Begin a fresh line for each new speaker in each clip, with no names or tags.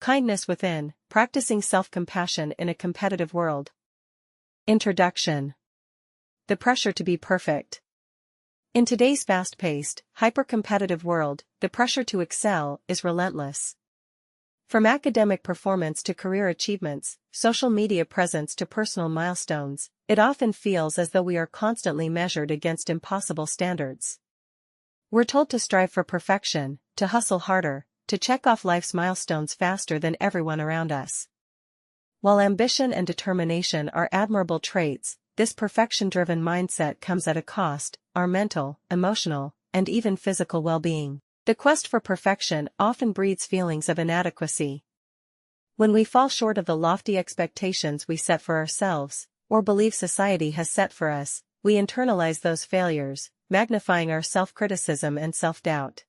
Kindness within, practicing self-compassion in a competitive world. Introduction. The pressure to be perfect. In today's fast-paced, hyper-competitive world, the pressure to excel is relentless. From academic performance to career achievements, social media presence to personal milestones, it often feels as though we are constantly measured against impossible standards. We're told to strive for perfection, to hustle harder, to check off life's milestones faster than everyone around us. While ambition and determination are admirable traits, this perfection-driven mindset comes at a cost: our mental, emotional, and even physical well-being. The quest for perfection often breeds feelings of inadequacy. When we fall short of the lofty expectations we set for ourselves, or believe society has set for us, we internalize those failures, magnifying our self-criticism and self-doubt.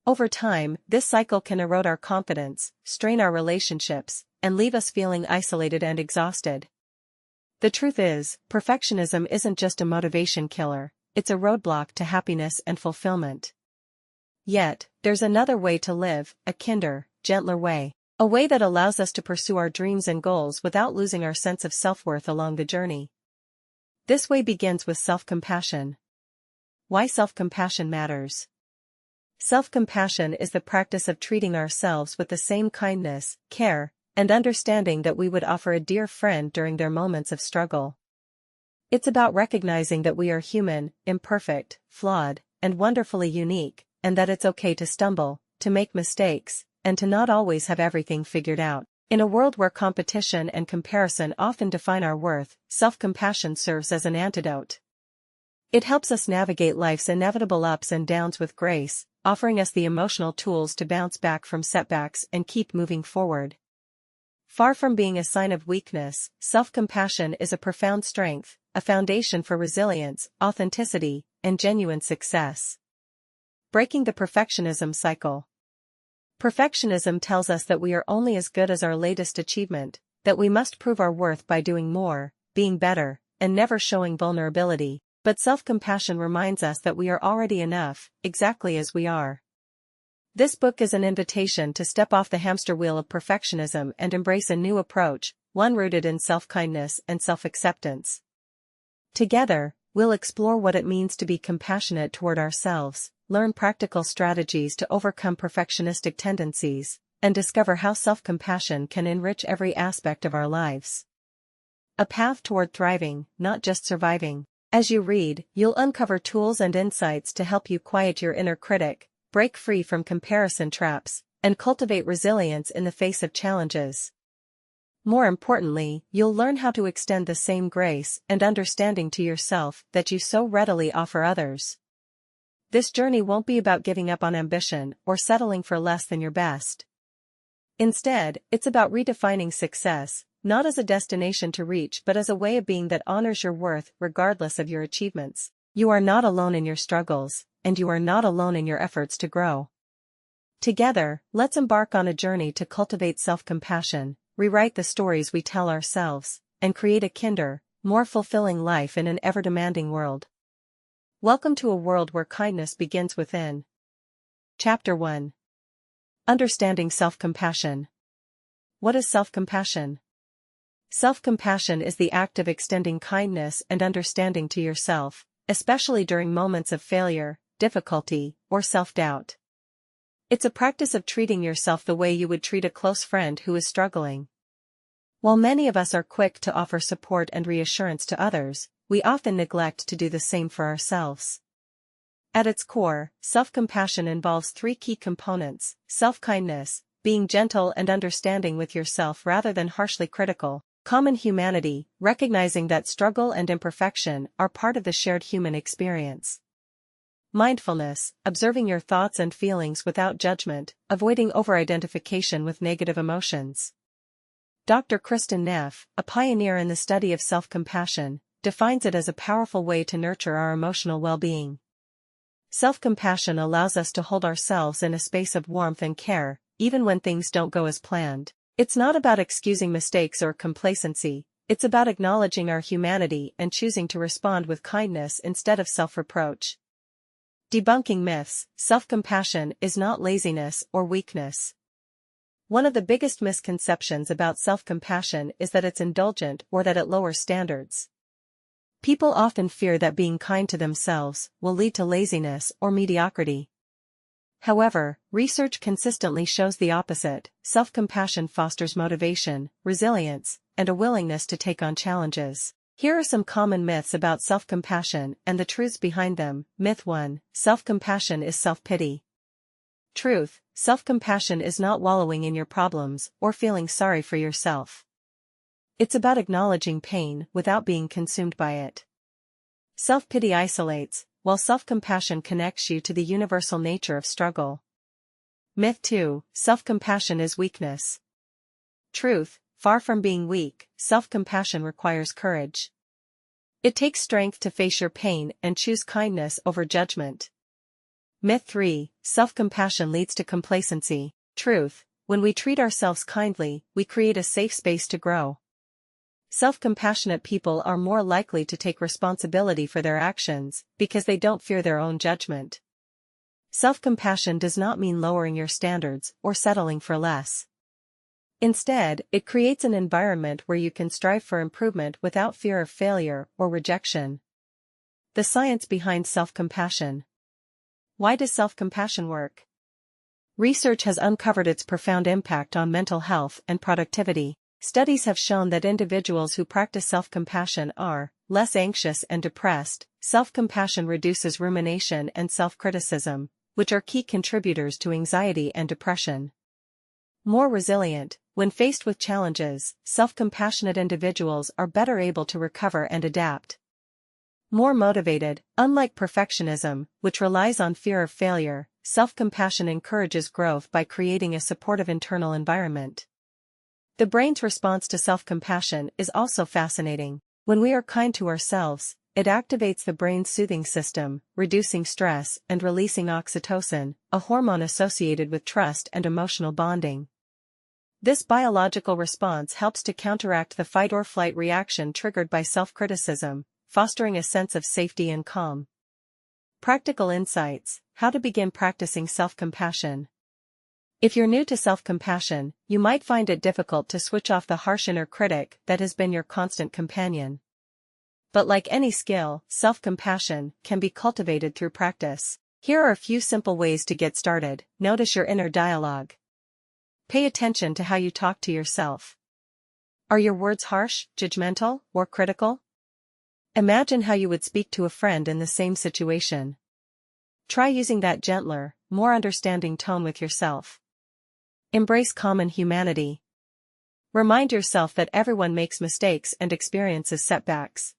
Over time, this cycle can erode our confidence, strain our relationships, and leave us feeling isolated and exhausted. The truth is, perfectionism isn't just a motivation killer, it's a roadblock to happiness and fulfillment. Yet, there's another way to live, a kinder, gentler way. A way that allows us to pursue our dreams and goals without losing our sense of self-worth along the journey. This way begins with self-compassion. Why self-compassion matters. Self-compassion is the practice of treating ourselves with the same kindness, care, and understanding that we would offer a dear friend during their moments of struggle. It's about recognizing that we are human, imperfect, flawed, and wonderfully unique, and that it's okay to stumble, to make mistakes, and to not always have everything figured out. In a world where competition and comparison often define our worth, self-compassion serves as an antidote. It helps us navigate life's inevitable ups and downs with grace, offering us the emotional tools to bounce back from setbacks and keep moving forward. Far from being a sign of weakness, self-compassion is a profound strength, a foundation for resilience, authenticity, and genuine success. Breaking the perfectionism cycle. Perfectionism tells us that we are only as good as our latest achievement, that we must prove our worth by doing more, being better, and never showing vulnerability. But self-compassion reminds us that we are already enough, exactly as we are. This book is an invitation to step off the hamster wheel of perfectionism and embrace a new approach, one rooted in self-kindness and self-acceptance. Together, we'll explore what it means to be compassionate toward ourselves, learn practical strategies to overcome perfectionistic tendencies, and discover how self-compassion can enrich every aspect of our lives. A path toward thriving, not just surviving. As you read, you'll uncover tools and insights to help you quiet your inner critic, break free from comparison traps, and cultivate resilience in the face of challenges. More importantly, you'll learn how to extend the same grace and understanding to yourself that you so readily offer others. This journey won't be about giving up on ambition or settling for less than your best. Instead, it's about redefining success, not as a destination to reach but as a way of being that honors your worth regardless of your achievements. You are not alone in your struggles, and you are not alone in your efforts to grow. Together, let's embark on a journey to cultivate self-compassion, rewrite the stories we tell ourselves, and create a kinder, more fulfilling life in an ever-demanding world. Welcome to a world where kindness begins within. Chapter 1. Understanding self-compassion. What is self-compassion? Self-compassion is the act of extending kindness and understanding to yourself, especially during moments of failure, difficulty, or self-doubt. It's a practice of treating yourself the way you would treat a close friend who is struggling. While many of us are quick to offer support and reassurance to others, we often neglect to do the same for ourselves. At its core, self-compassion involves three key components: self-kindness, being gentle and understanding with yourself rather than harshly critical; common humanity, recognizing that struggle and imperfection are part of the shared human experience; mindfulness, observing your thoughts and feelings without judgment, avoiding over-identification with negative emotions. Dr. Kristin Neff, a pioneer in the study of self-compassion, defines it as a powerful way to nurture our emotional well-being. Self-compassion allows us to hold ourselves in a space of warmth and care, even when things don't go as planned. It's not about excusing mistakes or complacency, it's about acknowledging our humanity and choosing to respond with kindness instead of self-reproach. Debunking myths: self-compassion is not laziness or weakness. One of the biggest misconceptions about self-compassion is that it's indulgent or that it lowers standards. People often fear that being kind to themselves will lead to laziness or mediocrity. However, research consistently shows the opposite. Self-compassion fosters motivation, resilience, and a willingness to take on challenges. Here are some common myths about self-compassion and the truths behind them. Myth 1: self-compassion is self-pity. Truth: self-compassion is not wallowing in your problems or feeling sorry for yourself. It's about acknowledging pain without being consumed by it. Self-pity isolates, while self-compassion connects you to the universal nature of struggle. Myth 2: self-compassion is weakness. Truth: far from being weak, self-compassion requires courage. It takes strength to face your pain and choose kindness over judgment. Myth 3: self-compassion leads to complacency. Truth: when we treat ourselves kindly, we create a safe space to grow. Self-compassionate people are more likely to take responsibility for their actions because they don't fear their own judgment. Self-compassion does not mean lowering your standards or settling for less. Instead, it creates an environment where you can strive for improvement without fear of failure or rejection. The science behind self-compassion. Why does self-compassion work? Research has uncovered its profound impact on mental health and productivity. Studies have shown that individuals who practice self-compassion are less anxious and depressed. Self-compassion reduces rumination and self-criticism, which are key contributors to anxiety and depression. More resilient. When faced with challenges, self-compassionate individuals are better able to recover and adapt. More motivated. Unlike perfectionism, which relies on fear of failure, self-compassion encourages growth by creating a supportive internal environment. The brain's response to self-compassion is also fascinating. When we are kind to ourselves, it activates the brain's soothing system, reducing stress and releasing oxytocin, a hormone associated with trust and emotional bonding. This biological response helps to counteract the fight-or-flight reaction triggered by self-criticism, fostering a sense of safety and calm. Practical insights: how to begin practicing self-compassion. If you're new to self-compassion, you might find it difficult to switch off the harsh inner critic that has been your constant companion. But like any skill, self-compassion can be cultivated through practice. Here are a few simple ways to get started. Notice your inner dialogue. Pay attention to how you talk to yourself. Are your words harsh, judgmental, or critical? Imagine how you would speak to a friend in the same situation. Try using that gentler, more understanding tone with yourself. Embrace common humanity. Remind yourself that everyone makes mistakes and experiences setbacks.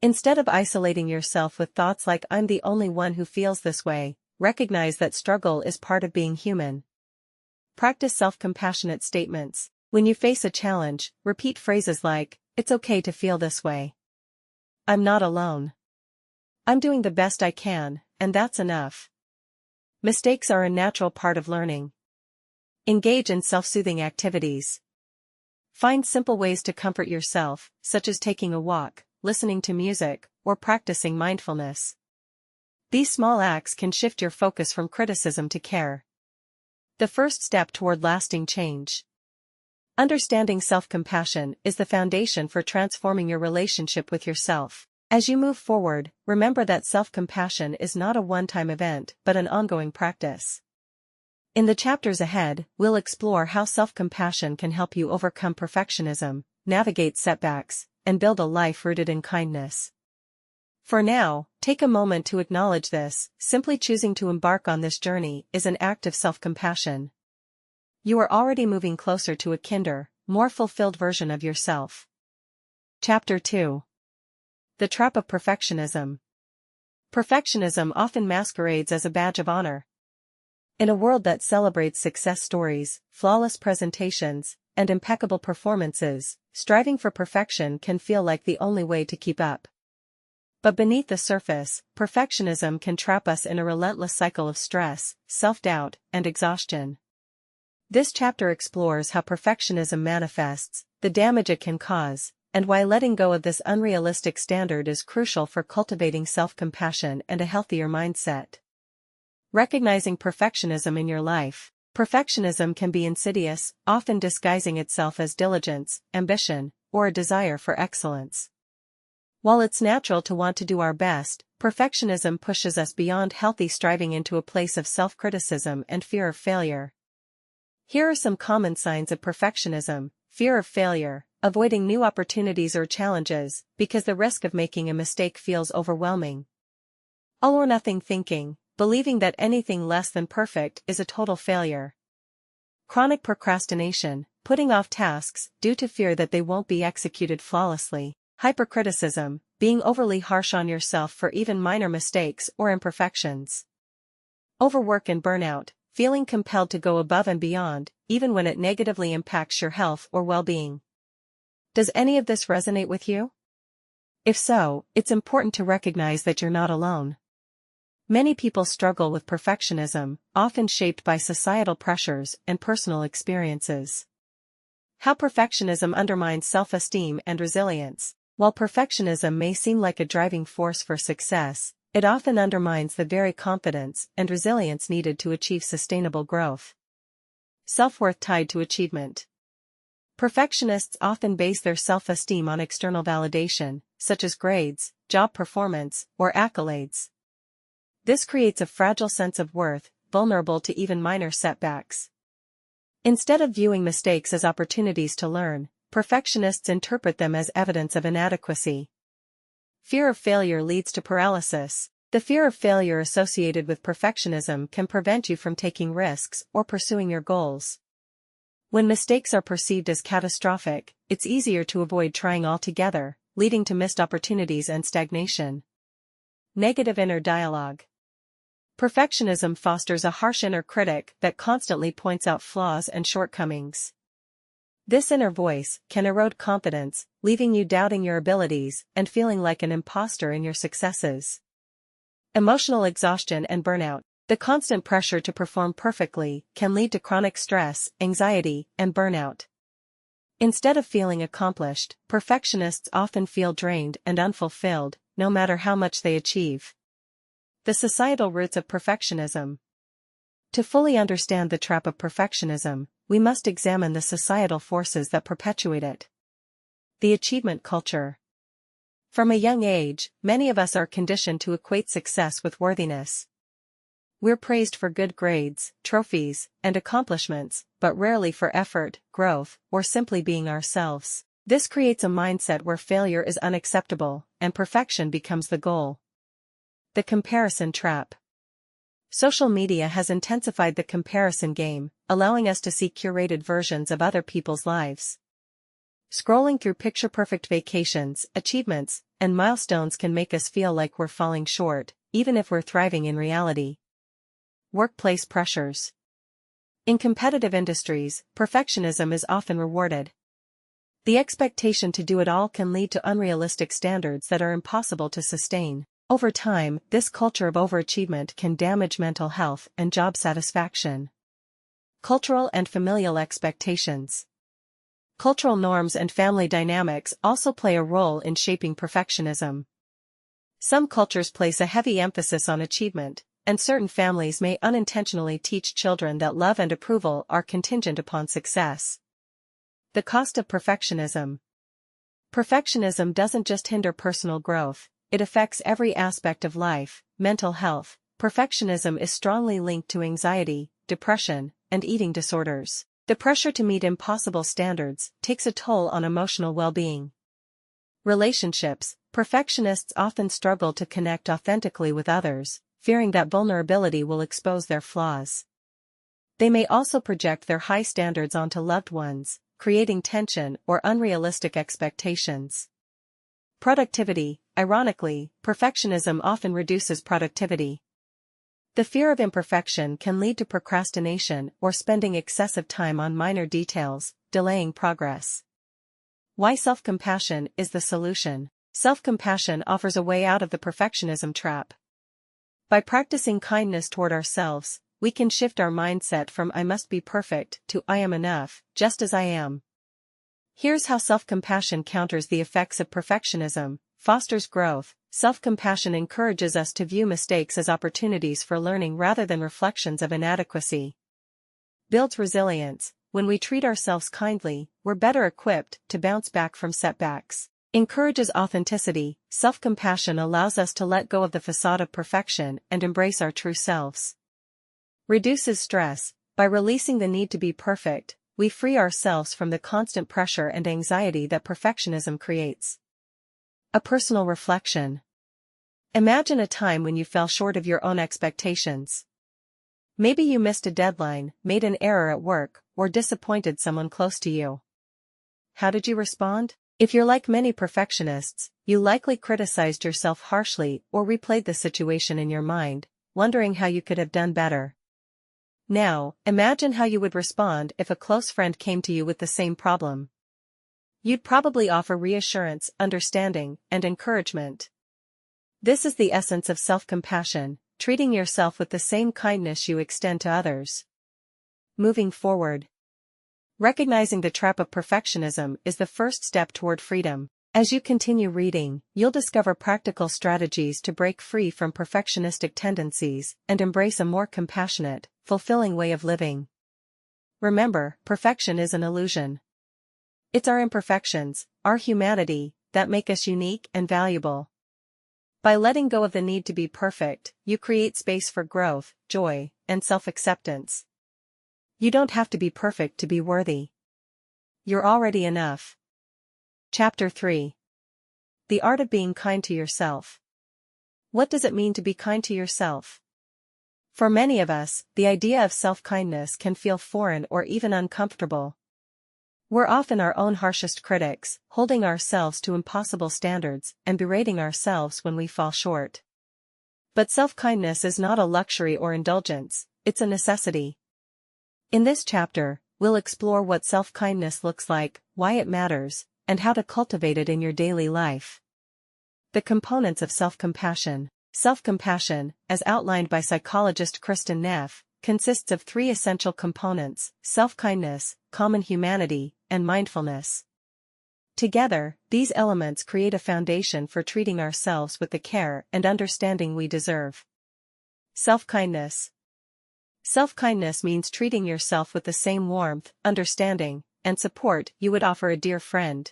Instead of isolating yourself with thoughts like "I'm the only one who feels this way," recognize that struggle is part of being human. Practice self-compassionate statements. When you face a challenge, repeat phrases like, "It's okay to feel this way. I'm not alone. I'm doing the best I can, and that's enough." Mistakes are a natural part of learning. Engage in self-soothing activities. Find simple ways to comfort yourself, such as taking a walk, listening to music, or practicing mindfulness. These small acts can shift your focus from criticism to care. The first step toward lasting change. Understanding self-compassion is the foundation for transforming your relationship with yourself. As you move forward, remember that self-compassion is not a one-time event but an ongoing practice. In the chapters ahead, we'll explore how self-compassion can help you overcome perfectionism, navigate setbacks, and build a life rooted in kindness. For now, take a moment to acknowledge this. Simply choosing to embark on this journey is an act of self-compassion. You are already moving closer to a kinder, more fulfilled version of yourself. Chapter 2. The Trap of Perfectionism. Perfectionism often masquerades as a badge of honor. In a world that celebrates success stories, flawless presentations, and impeccable performances, striving for perfection can feel like the only way to keep up. But beneath the surface, perfectionism can trap us in a relentless cycle of stress, self-doubt, and exhaustion. This chapter explores how perfectionism manifests, the damage it can cause, and why letting go of this unrealistic standard is crucial for cultivating self-compassion and a healthier mindset. Recognizing perfectionism in your life. Perfectionism can be insidious, often disguising itself as diligence, ambition, or a desire for excellence. While it's natural to want to do our best, perfectionism pushes us beyond healthy striving into a place of self-criticism and fear of failure. Here are some common signs of perfectionism: fear of failure, avoiding new opportunities or challenges, because the risk of making a mistake feels overwhelming. All or nothing thinking, believing that anything less than perfect is a total failure. Chronic procrastination, putting off tasks due to fear that they won't be executed flawlessly. Hypercriticism, being overly harsh on yourself for even minor mistakes or imperfections. Overwork and burnout, feeling compelled to go above and beyond, even when it negatively impacts your health or well-being. Does any of this resonate with you? If so, it's important to recognize that you're not alone. Many people struggle with perfectionism, often shaped by societal pressures and personal experiences. How perfectionism undermines self-esteem and resilience. While perfectionism may seem like a driving force for success, it often undermines the very confidence and resilience needed to achieve sustainable growth. Self-worth tied to achievement. Perfectionists often base their self-esteem on external validation, such as grades, job performance, or accolades. This creates a fragile sense of worth, vulnerable to even minor setbacks. Instead of viewing mistakes as opportunities to learn, perfectionists interpret them as evidence of inadequacy. Fear of failure leads to paralysis. The fear of failure associated with perfectionism can prevent you from taking risks or pursuing your goals. When mistakes are perceived as catastrophic, it's easier to avoid trying altogether, leading to missed opportunities and stagnation. Negative inner dialogue. Perfectionism fosters a harsh inner critic that constantly points out flaws and shortcomings. This inner voice can erode confidence, leaving you doubting your abilities and feeling like an imposter in your successes. Emotional exhaustion and burnout. The constant pressure to perform perfectly can lead to chronic stress, anxiety, and burnout. Instead of feeling accomplished, perfectionists often feel drained and unfulfilled, no matter how much they achieve. The societal roots of perfectionism. To fully understand the trap of perfectionism, we must examine the societal forces that perpetuate it. The achievement culture. From a young age, many of us are conditioned to equate success with worthiness. We're praised for good grades, trophies, and accomplishments, but rarely for effort, growth, or simply being ourselves. This creates a mindset where failure is unacceptable, and perfection becomes the goal. The comparison trap. Social media has intensified the comparison game, allowing us to see curated versions of other people's lives. Scrolling through picture-perfect vacations, achievements, and milestones can make us feel like we're falling short, even if we're thriving in reality. Workplace pressures. In competitive industries, perfectionism is often rewarded. The expectation to do it all can lead to unrealistic standards that are impossible to sustain. Over time, this culture of overachievement can damage mental health and job satisfaction. Cultural and familial expectations. Cultural norms and family dynamics also play a role in shaping perfectionism. Some cultures place a heavy emphasis on achievement, and certain families may unintentionally teach children that love and approval are contingent upon success. The cost of perfectionism. Perfectionism doesn't just hinder personal growth, it affects every aspect of life. Mental health. Perfectionism is strongly linked to anxiety, depression, and eating disorders. The pressure to meet impossible standards takes a toll on emotional well-being. Relationships. Perfectionists often struggle to connect authentically with others, fearing that vulnerability will expose their flaws. They may also project their high standards onto loved ones, creating tension or unrealistic expectations. Productivity. Ironically, perfectionism often reduces productivity. The fear of imperfection can lead to procrastination or spending excessive time on minor details, delaying progress. Why self-compassion is the solution. Self-compassion offers a way out of the perfectionism trap. By practicing kindness toward ourselves, we can shift our mindset from "I must be perfect" to "I am enough, just as I am." Here's how self-compassion counters the effects of perfectionism, fosters growth. Self-compassion encourages us to view mistakes as opportunities for learning rather than reflections of inadequacy. builds resilience. When we treat ourselves kindly, we're better equipped to bounce back from setbacks. Encourages authenticity. Self-compassion allows us to let go of the facade of perfection and embrace our true selves. Reduces stress. By releasing the need to be perfect, we free ourselves from the constant pressure and anxiety that perfectionism creates. A personal reflection. Imagine a time when you fell short of your own expectations. Maybe you missed a deadline, made an error at work, or disappointed someone close to you. How did you respond? If you're like many perfectionists, you likely criticized yourself harshly or replayed the situation in your mind, wondering how you could have done better. Now, imagine how you would respond if a close friend came to you with the same problem. You'd probably offer reassurance, understanding, and encouragement. This is the essence of self-compassion, treating yourself with the same kindness you extend to others. Moving forward. Recognizing the trap of perfectionism is the first step toward freedom. As you continue reading, you'll discover practical strategies to break free from perfectionistic tendencies and embrace a more compassionate, fulfilling way of living. Remember, perfection is an illusion. It's our imperfections, our humanity, that make us unique and valuable. By letting go of the need to be perfect, you create space for growth, joy, and self-acceptance. You don't have to be perfect to be worthy. You're already enough. Chapter 3. The Art of Being Kind to Yourself. What does it mean to be kind to yourself? For many of us, the idea of self-kindness can feel foreign or even uncomfortable. We're often our own harshest critics, holding ourselves to impossible standards and berating ourselves when we fall short. But self-kindness is not a luxury or indulgence, it's a necessity. In this chapter, we'll explore what self-kindness looks like, why it matters, and how to cultivate it in your daily life. The components of self-compassion. Self-compassion, as outlined by psychologist Kristin Neff, consists of three essential components: self-kindness, common humanity, and mindfulness. Together, these elements create a foundation for treating ourselves with the care and understanding we deserve. Self-kindness. Self-kindness means treating yourself with the same warmth, understanding, and support you would offer a dear friend.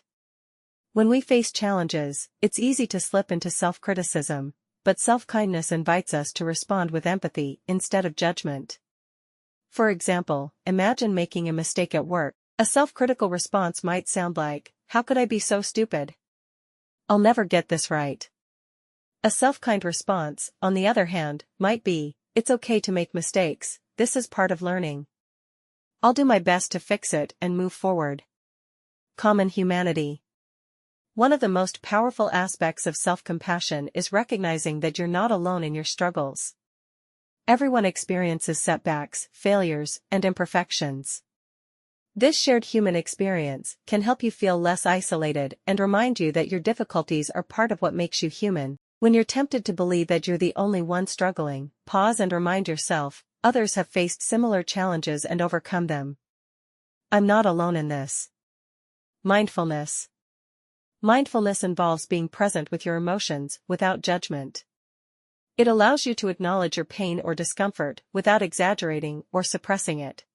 When we face challenges, it's easy to slip into self-criticism, but self-kindness invites us to respond with empathy instead of judgment. For example, imagine making a mistake at work. A self-critical response might sound like, "How could I be so stupid? I'll never get this right." A self-kind response, on the other hand, might be, "It's okay to make mistakes, this is part of learning. I'll do my best to fix it and move forward." Common humanity. One of the most powerful aspects of self-compassion is recognizing that you're not alone in your struggles. Everyone experiences setbacks, failures, and imperfections. This shared human experience can help you feel less isolated and remind you that your difficulties are part of what makes you human. When you're tempted to believe that you're the only one struggling, pause and remind yourself, others have faced similar challenges and overcome them. I'm not alone in this. Mindfulness. Mindfulness involves being present with your emotions without judgment. It allows you to acknowledge your pain or discomfort without exaggerating or suppressing it.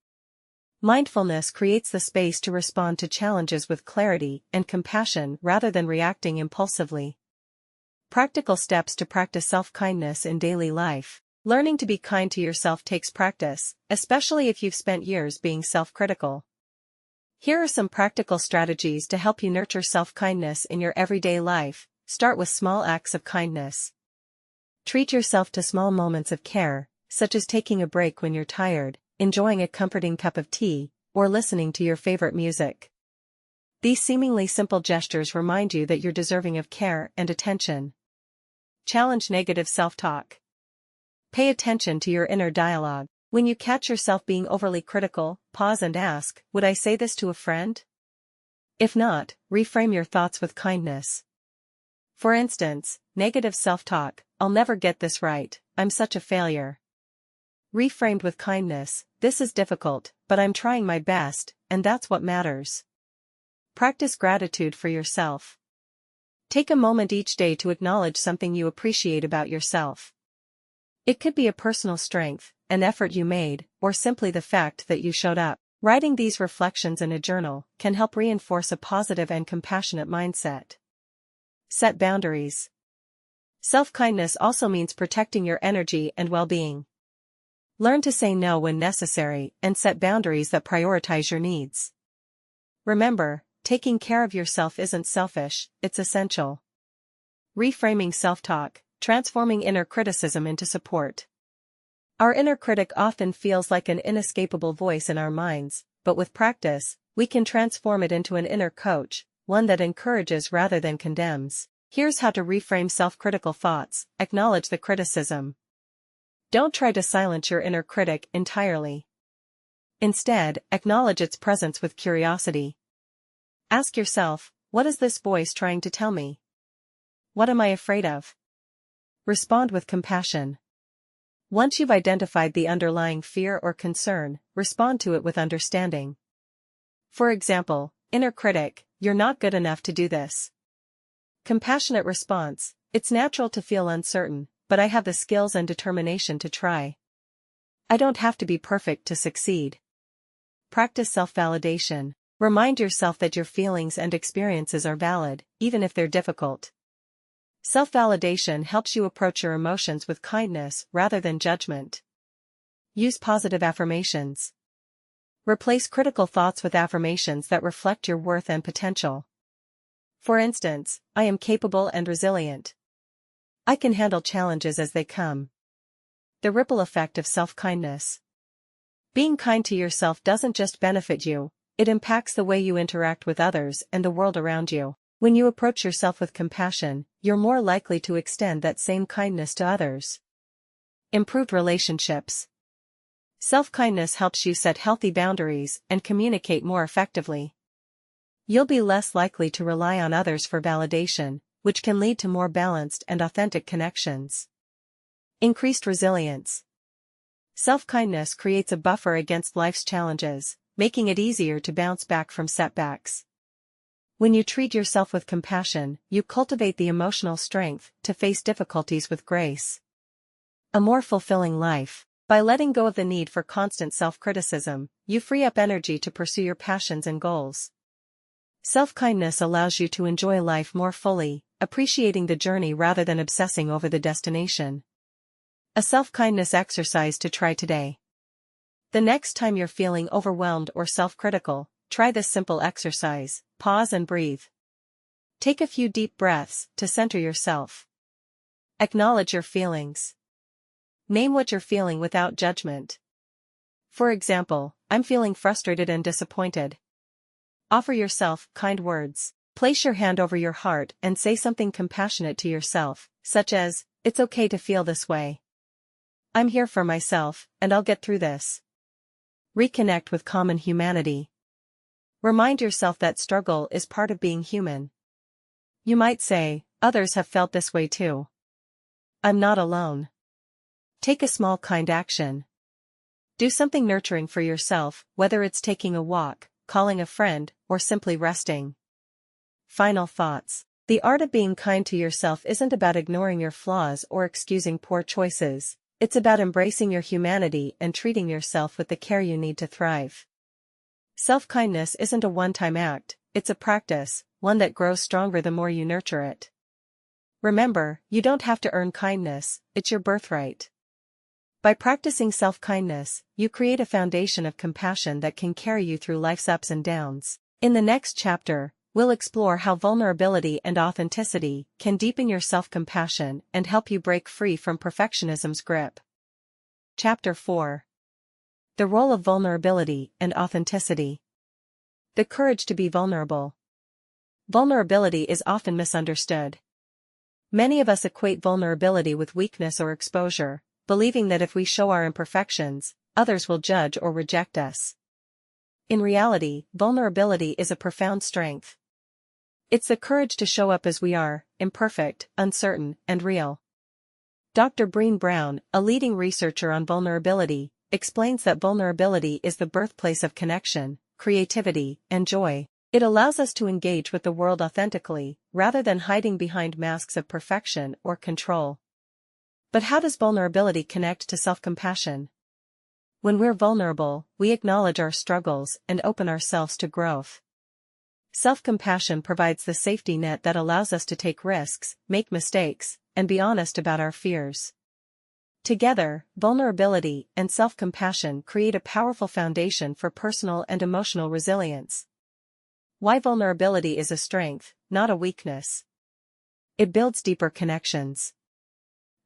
Mindfulness creates the space to respond to challenges with clarity and compassion rather than reacting impulsively. Practical steps to practice self-kindness in daily life. Learning to be kind to yourself takes practice, especially if you've spent years being self-critical. Here are some practical strategies to help you nurture self-kindness in your everyday life. Start with small acts of kindness. Treat yourself to small moments of care, such as taking a break when you're tired, enjoying a comforting cup of tea, or listening to your favorite music. These seemingly simple gestures remind you that you're deserving of care and attention. Challenge negative self-talk. Pay attention to your inner dialogue. When you catch yourself being overly critical, pause and ask, "Would I say this to a friend?" If not, reframe your thoughts with kindness. For instance, negative self-talk, "I'll never get this right, I'm such a failure." Reframed with kindness, "This is difficult, but I'm trying my best, and that's what matters." Practice gratitude for yourself. Take a moment each day to acknowledge something you appreciate about yourself. It could be a personal strength, an effort you made, or simply the fact that you showed up. Writing these reflections in a journal can help reinforce a positive and compassionate mindset. Set boundaries. Self-kindness also means protecting your energy and well-being. Learn to say no when necessary and set boundaries that prioritize your needs. Remember, taking care of yourself isn't selfish, it's essential. Reframing self-talk, transforming inner criticism into support. Our inner critic often feels like an inescapable voice in our minds, but with practice, we can transform it into an inner coach, one that encourages rather than condemns. Here's how to reframe self-critical thoughts. Acknowledge the criticism. Don't try to silence your inner critic entirely. Instead, acknowledge its presence with curiosity. Ask yourself, what is this voice trying to tell me? What am I afraid of? Respond with compassion. Once you've identified the underlying fear or concern, respond to it with understanding. For example, inner critic, you're not good enough to do this. Compassionate response, it's natural to feel uncertain, but I have the skills and determination to try. I don't have to be perfect to succeed. Practice self-validation. Remind yourself that your feelings and experiences are valid, even if they're difficult. Self-validation helps you approach your emotions with kindness rather than judgment. Use positive affirmations. Replace critical thoughts with affirmations that reflect your worth and potential. For instance, I am capable and resilient. I can handle challenges as they come. The ripple effect of self-kindness. Being kind to yourself doesn't just benefit you, it impacts the way you interact with others and the world around you. When you approach yourself with compassion, you're more likely to extend that same kindness to others. Improved relationships. Self-kindness helps you set healthy boundaries and communicate more effectively. You'll be less likely to rely on others for validation, which can lead to more balanced and authentic connections. Increased resilience. Self-kindness creates a buffer against life's challenges, making it easier to bounce back from setbacks. When you treat yourself with compassion, you cultivate the emotional strength to face difficulties with grace. A more fulfilling life. By letting go of the need for constant self-criticism, you free up energy to pursue your passions and goals. Self-kindness allows you to enjoy life more fully, appreciating the journey rather than obsessing over the destination. A self-kindness exercise to try today. The next time you're feeling overwhelmed or self-critical, try this simple exercise. Pause and breathe. Take a few deep breaths to center yourself. Acknowledge your feelings. Name what you're feeling without judgment. For example, I'm feeling frustrated and disappointed. Offer yourself kind words. Place your hand over your heart and say something compassionate to yourself, such as, it's okay to feel this way. I'm here for myself, and I'll get through this. Reconnect with common humanity. Remind yourself that struggle is part of being human. You might say, others have felt this way too. I'm not alone. Take a small kind action. Do something nurturing for yourself, whether it's taking a walk, calling a friend, or simply resting. Final thoughts. The art of being kind to yourself isn't about ignoring your flaws or excusing poor choices. It's about embracing your humanity and treating yourself with the care you need to thrive. Self-kindness isn't a one-time act, it's a practice, one that grows stronger the more you nurture it. Remember, you don't have to earn kindness, it's your birthright. By practicing self-kindness, you create a foundation of compassion that can carry you through life's ups and downs. In the next chapter, we'll explore how vulnerability and authenticity can deepen your self-compassion and help you break free from perfectionism's grip. Chapter 4. The role of vulnerability and authenticity. The courage to be vulnerable. Vulnerability is often misunderstood. Many of us equate vulnerability with weakness or exposure, believing that if we show our imperfections, others will judge or reject us. In reality, vulnerability is a profound strength. It's the courage to show up as we are, imperfect, uncertain, and real. Dr. Brené Brown, a leading researcher on vulnerability, explains that vulnerability is the birthplace of connection, creativity, and joy. It allows us to engage with the world authentically, rather than hiding behind masks of perfection or control. But how does vulnerability connect to self-compassion? When we're vulnerable, we acknowledge our struggles and open ourselves to growth. Self-compassion provides the safety net that allows us to take risks, make mistakes, and be honest about our fears. Together, vulnerability and self-compassion create a powerful foundation for personal and emotional resilience. Why vulnerability is a strength, not a weakness. It builds deeper connections.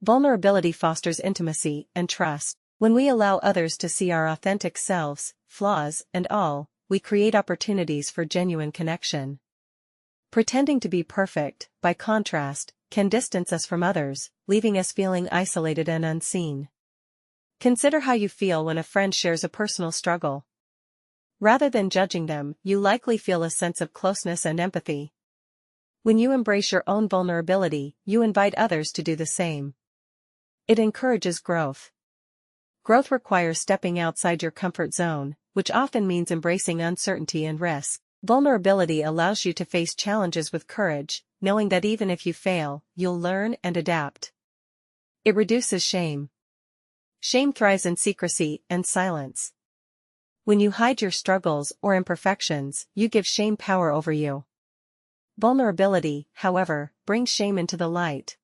Vulnerability fosters intimacy and trust. When we allow others to see our authentic selves, flaws, and all, we create opportunities for genuine connection. Pretending to be perfect, by contrast, can distance us from others, leaving us feeling isolated and unseen. Consider how you feel when a friend shares a personal struggle. Rather than judging them, you likely feel a sense of closeness and empathy. When you embrace your own vulnerability, you invite others to do the same. It encourages growth. Growth requires stepping outside your comfort zone, which often means embracing uncertainty and risk. Vulnerability allows you to face challenges with courage, knowing that even if you fail, you'll learn and adapt. It reduces shame. Shame thrives in secrecy and silence. When you hide your struggles or imperfections, you give shame power over you. Vulnerability, however, brings shame into the light.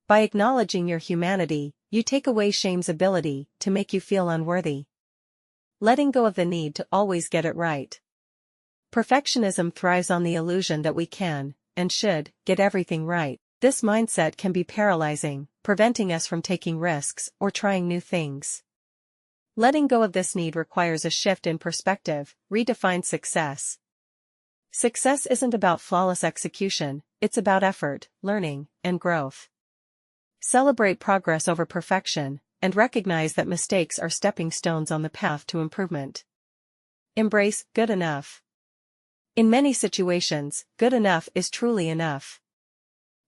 By acknowledging your humanity, you take away shame's ability to make you feel unworthy. Letting go of the need to always get it right. Perfectionism thrives on the illusion that we can, and should, get everything right. This mindset can be paralyzing, preventing us from taking risks or trying new things. Letting go of this need requires a shift in perspective, redefine success. Success isn't about flawless execution, it's about effort, learning, and growth. Celebrate progress over perfection, and recognize that mistakes are stepping stones on the path to improvement. Embrace good enough. In many situations, good enough is truly enough.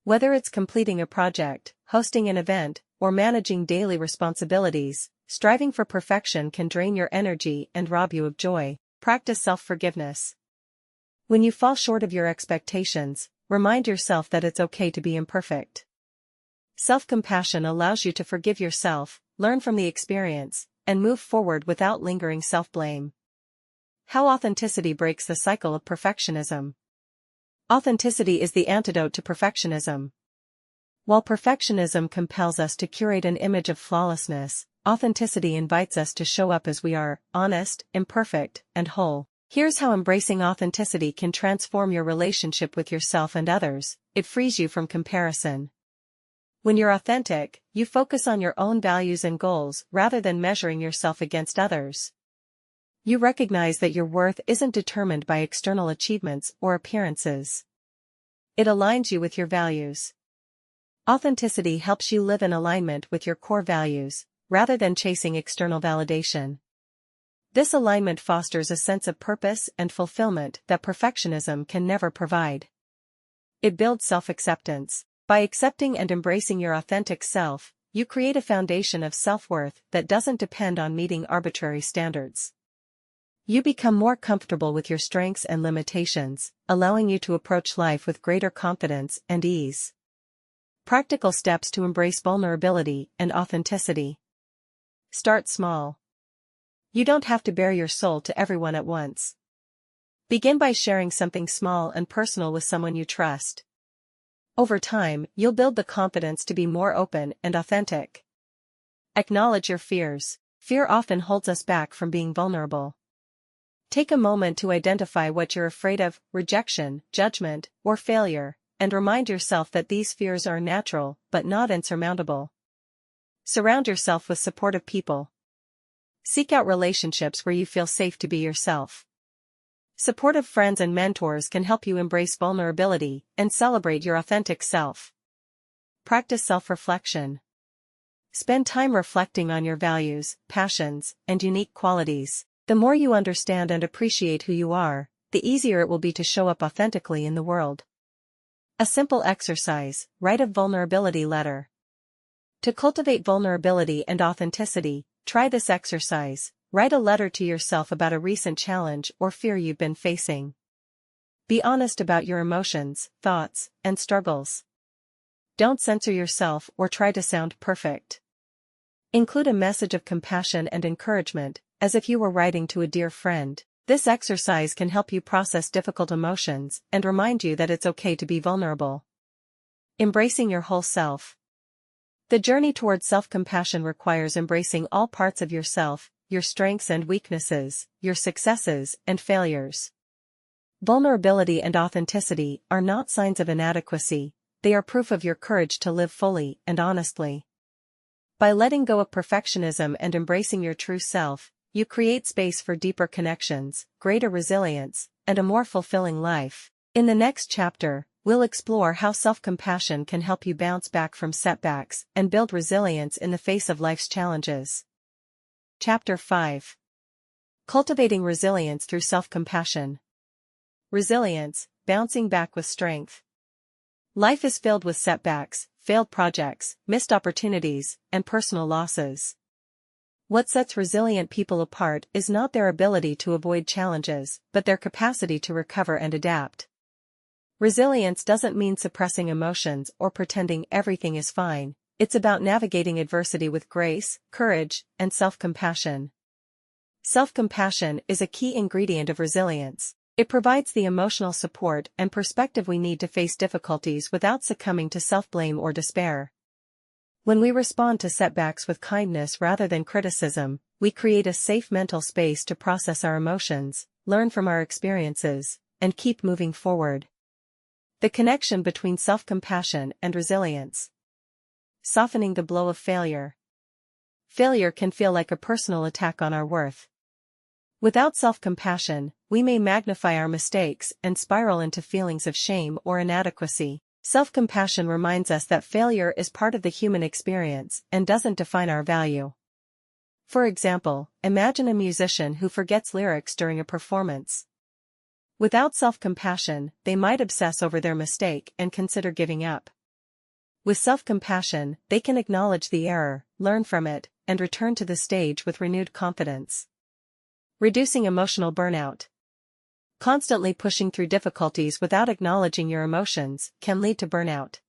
Whether it's completing a project, hosting an event, or managing daily responsibilities, striving for perfection can drain your energy and rob you of joy. Practice self-forgiveness. When you fall short of your expectations, remind yourself that it's okay to be imperfect. Self-compassion allows you to forgive yourself, learn from the experience, and move forward without lingering self-blame. How authenticity breaks the cycle of perfectionism. Authenticity is the antidote to perfectionism. While perfectionism compels us to curate an image of flawlessness, authenticity invites us to show up as we are, honest, imperfect, and whole. Here's how embracing authenticity can transform your relationship with yourself and others. It frees you from comparison. When you're authentic, you focus on your own values and goals rather than measuring yourself against others. You recognize that your worth isn't determined by external achievements or appearances. It aligns you with your values. Authenticity helps you live in alignment with your core values, rather than chasing external validation. This alignment fosters a sense of purpose and fulfillment that perfectionism can never provide. It builds self-acceptance. By accepting and embracing your authentic self, you create a foundation of self-worth that doesn't depend on meeting arbitrary standards. You become more comfortable with your strengths and limitations, allowing you to approach life with greater confidence and ease. Practical steps to embrace vulnerability and authenticity. Start small. You don't have to bare your soul to everyone at once. Begin by sharing something small and personal with someone you trust. Over time, you'll build the confidence to be more open and authentic. Acknowledge your fears. Fear often holds us back from being vulnerable. Take a moment to identify what you're afraid of: rejection, judgment, or failure, and remind yourself that these fears are natural but not insurmountable. Surround yourself with supportive people. Seek out relationships where you feel safe to be yourself. Supportive friends and mentors can help you embrace vulnerability and celebrate your authentic self. Practice self-reflection. Spend time reflecting on your values, passions, and unique qualities. The more you understand and appreciate who you are, the easier it will be to show up authentically in the world. A simple exercise: write a vulnerability letter. To cultivate vulnerability and authenticity, try this exercise. Write a letter to yourself about a recent challenge or fear you've been facing. Be honest about your emotions, thoughts, and struggles. Don't censor yourself or try to sound perfect. Include a message of compassion and encouragement, as if you were writing to a dear friend. This exercise can help you process difficult emotions and remind you that it's okay to be vulnerable. Embracing your whole self. The journey towards self-compassion requires embracing all parts of yourself, your strengths and weaknesses, your successes and failures. Vulnerability and authenticity are not signs of inadequacy, they are proof of your courage to live fully and honestly. By letting go of perfectionism and embracing your true self, you create space for deeper connections, greater resilience, and a more fulfilling life. In the next chapter, we'll explore how self-compassion can help you bounce back from setbacks and build resilience in the face of life's challenges. Chapter 5. Cultivating Resilience Through Self-Compassion. Resilience, bouncing back with strength. Life is filled with setbacks, failed projects, missed opportunities, and personal losses. What sets resilient people apart is not their ability to avoid challenges, but their capacity to recover and adapt. Resilience doesn't mean suppressing emotions or pretending everything is fine, it's about navigating adversity with grace, courage, and self-compassion. Self-compassion is a key ingredient of resilience. It provides the emotional support and perspective we need to face difficulties without succumbing to self-blame or despair. When we respond to setbacks with kindness rather than criticism, we create a safe mental space to process our emotions, learn from our experiences, and keep moving forward. The connection between self-compassion and resilience. Softening the blow of failure. Failure can feel like a personal attack on our worth. Without self-compassion, we may magnify our mistakes and spiral into feelings of shame or inadequacy. Self-compassion reminds us that failure is part of the human experience and doesn't define our value. For example, imagine a musician who forgets lyrics during a performance. Without self-compassion, they might obsess over their mistake and consider giving up. With self-compassion, they can acknowledge the error, learn from it, and return to the stage with renewed confidence. Reducing emotional burnout. Constantly pushing through difficulties without acknowledging your emotions can lead to burnout.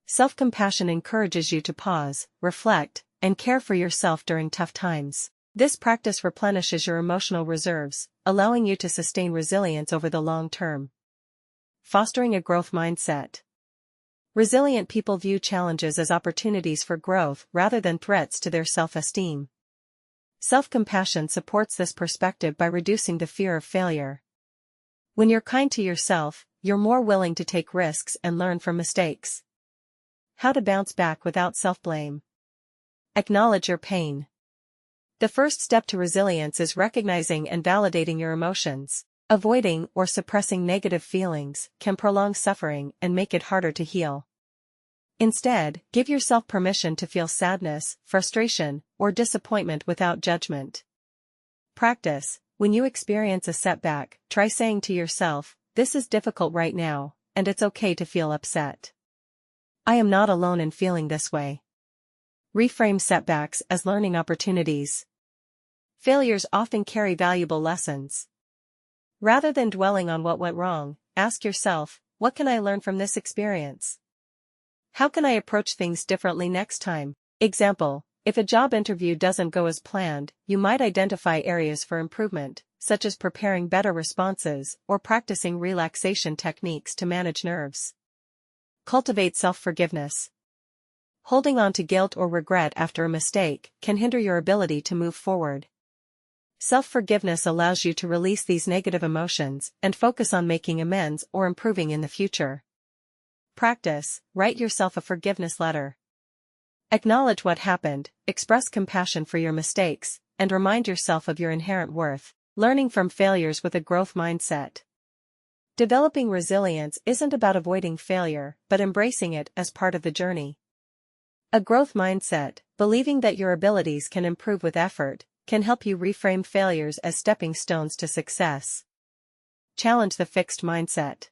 Self-compassion encourages you to pause, reflect, and care for yourself during tough times. This practice replenishes your emotional reserves, allowing you to sustain resilience over the long term. Fostering a growth mindset. Resilient people view challenges as opportunities for growth rather than threats to their self-esteem. Self-compassion supports this perspective by reducing the fear of failure. When you're kind to yourself, you're more willing to take risks and learn from mistakes. How to bounce back without self-blame. Acknowledge your pain. The first step to resilience is recognizing and validating your emotions. Avoiding or suppressing negative feelings can prolong suffering and make it harder to heal. Instead, give yourself permission to feel sadness, frustration, or disappointment without judgment. Practice. When you experience a setback, try saying to yourself, "This is difficult right now, and it's okay to feel upset. I am not alone in feeling this way." Reframe setbacks as learning opportunities. Failures often carry valuable lessons. Rather than dwelling on what went wrong, ask yourself, what can I learn from this experience? How can I approach things differently next time? Example, if a job interview doesn't go as planned, you might identify areas for improvement, such as preparing better responses or practicing relaxation techniques to manage nerves. Cultivate self-forgiveness. Holding on to guilt or regret after a mistake can hinder your ability to move forward. Self-forgiveness allows you to release these negative emotions and focus on making amends or improving in the future. Practice. Write yourself a forgiveness letter. Acknowledge what happened, express compassion for your mistakes, and remind yourself of your inherent worth. Learning from failures with a growth mindset. Developing resilience isn't about avoiding failure, but embracing it as part of the journey. A growth mindset, believing that your abilities can improve with effort, can help you reframe failures as stepping stones to success. Challenge the fixed mindset.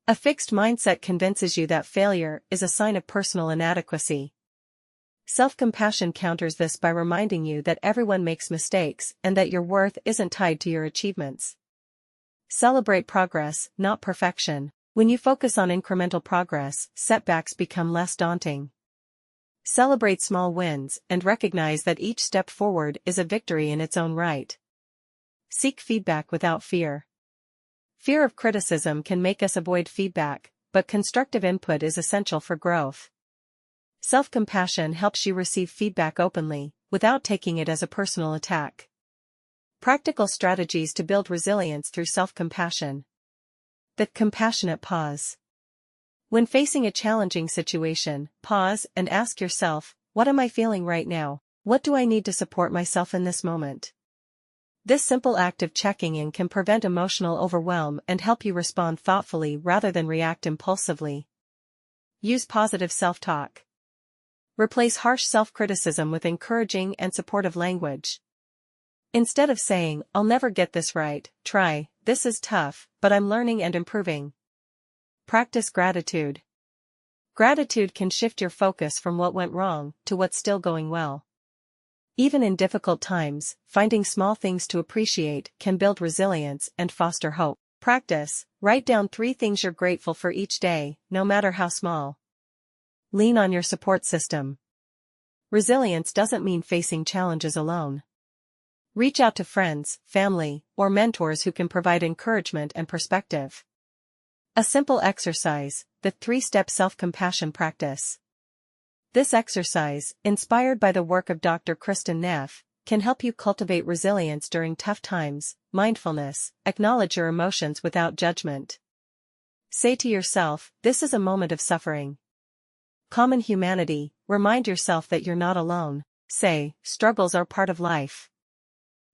A fixed mindset convinces you that failure is a sign of personal inadequacy. Self-compassion counters this by reminding you that everyone makes mistakes and that your worth isn't tied to your achievements. Celebrate progress, not perfection. When you focus on incremental progress, setbacks become less daunting. Celebrate small wins and recognize that each step forward is a victory in its own right. Seek feedback without fear. Fear of criticism can make us avoid feedback, but constructive input is essential for growth. Self-compassion helps you receive feedback openly, without taking it as a personal attack. Practical strategies to build resilience through self-compassion. The compassionate pause. When facing a challenging situation, pause and ask yourself, what am I feeling right now? What do I need to support myself in this moment? This simple act of checking in can prevent emotional overwhelm and help you respond thoughtfully rather than react impulsively. Use positive self-talk. Replace harsh self-criticism with encouraging and supportive language. Instead of saying, I'll never get this right, try, this is tough, but I'm learning and improving. Practice gratitude. Gratitude can shift your focus from what went wrong to what's still going well. Even in difficult times, finding small things to appreciate can build resilience and foster hope. Practice. Write down 3 things you're grateful for each day, no matter how small. Lean on your support system. Resilience doesn't mean facing challenges alone. Reach out to friends, family, or mentors who can provide encouragement and perspective. A simple exercise, the 3-step self-compassion practice. This exercise, inspired by the work of Dr. Kristen Neff, can help you cultivate resilience during tough times. Mindfulness. Acknowledge your emotions without judgment. Say to yourself, this is a moment of suffering. Common humanity. Remind yourself that you're not alone. Say, struggles are part of life.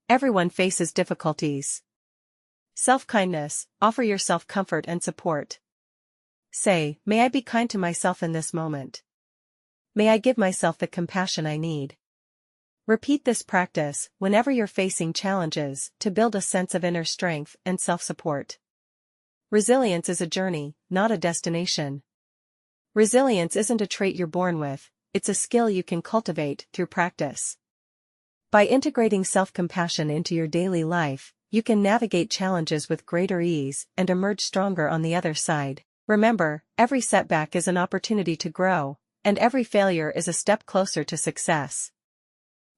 Everyone faces difficulties. Self-kindness. Offer yourself comfort and support. Say, may I be kind to myself in this moment. May I give myself the compassion I need. Repeat this practice whenever you're facing challenges to build a sense of inner strength and self-support. Resilience is a journey, not a destination. Resilience isn't a trait you're born with, it's a skill you can cultivate through practice. By integrating self-compassion into your daily life, you can navigate challenges with greater ease and emerge stronger on the other side. Remember, every setback is an opportunity to grow, and every failure is a step closer to success.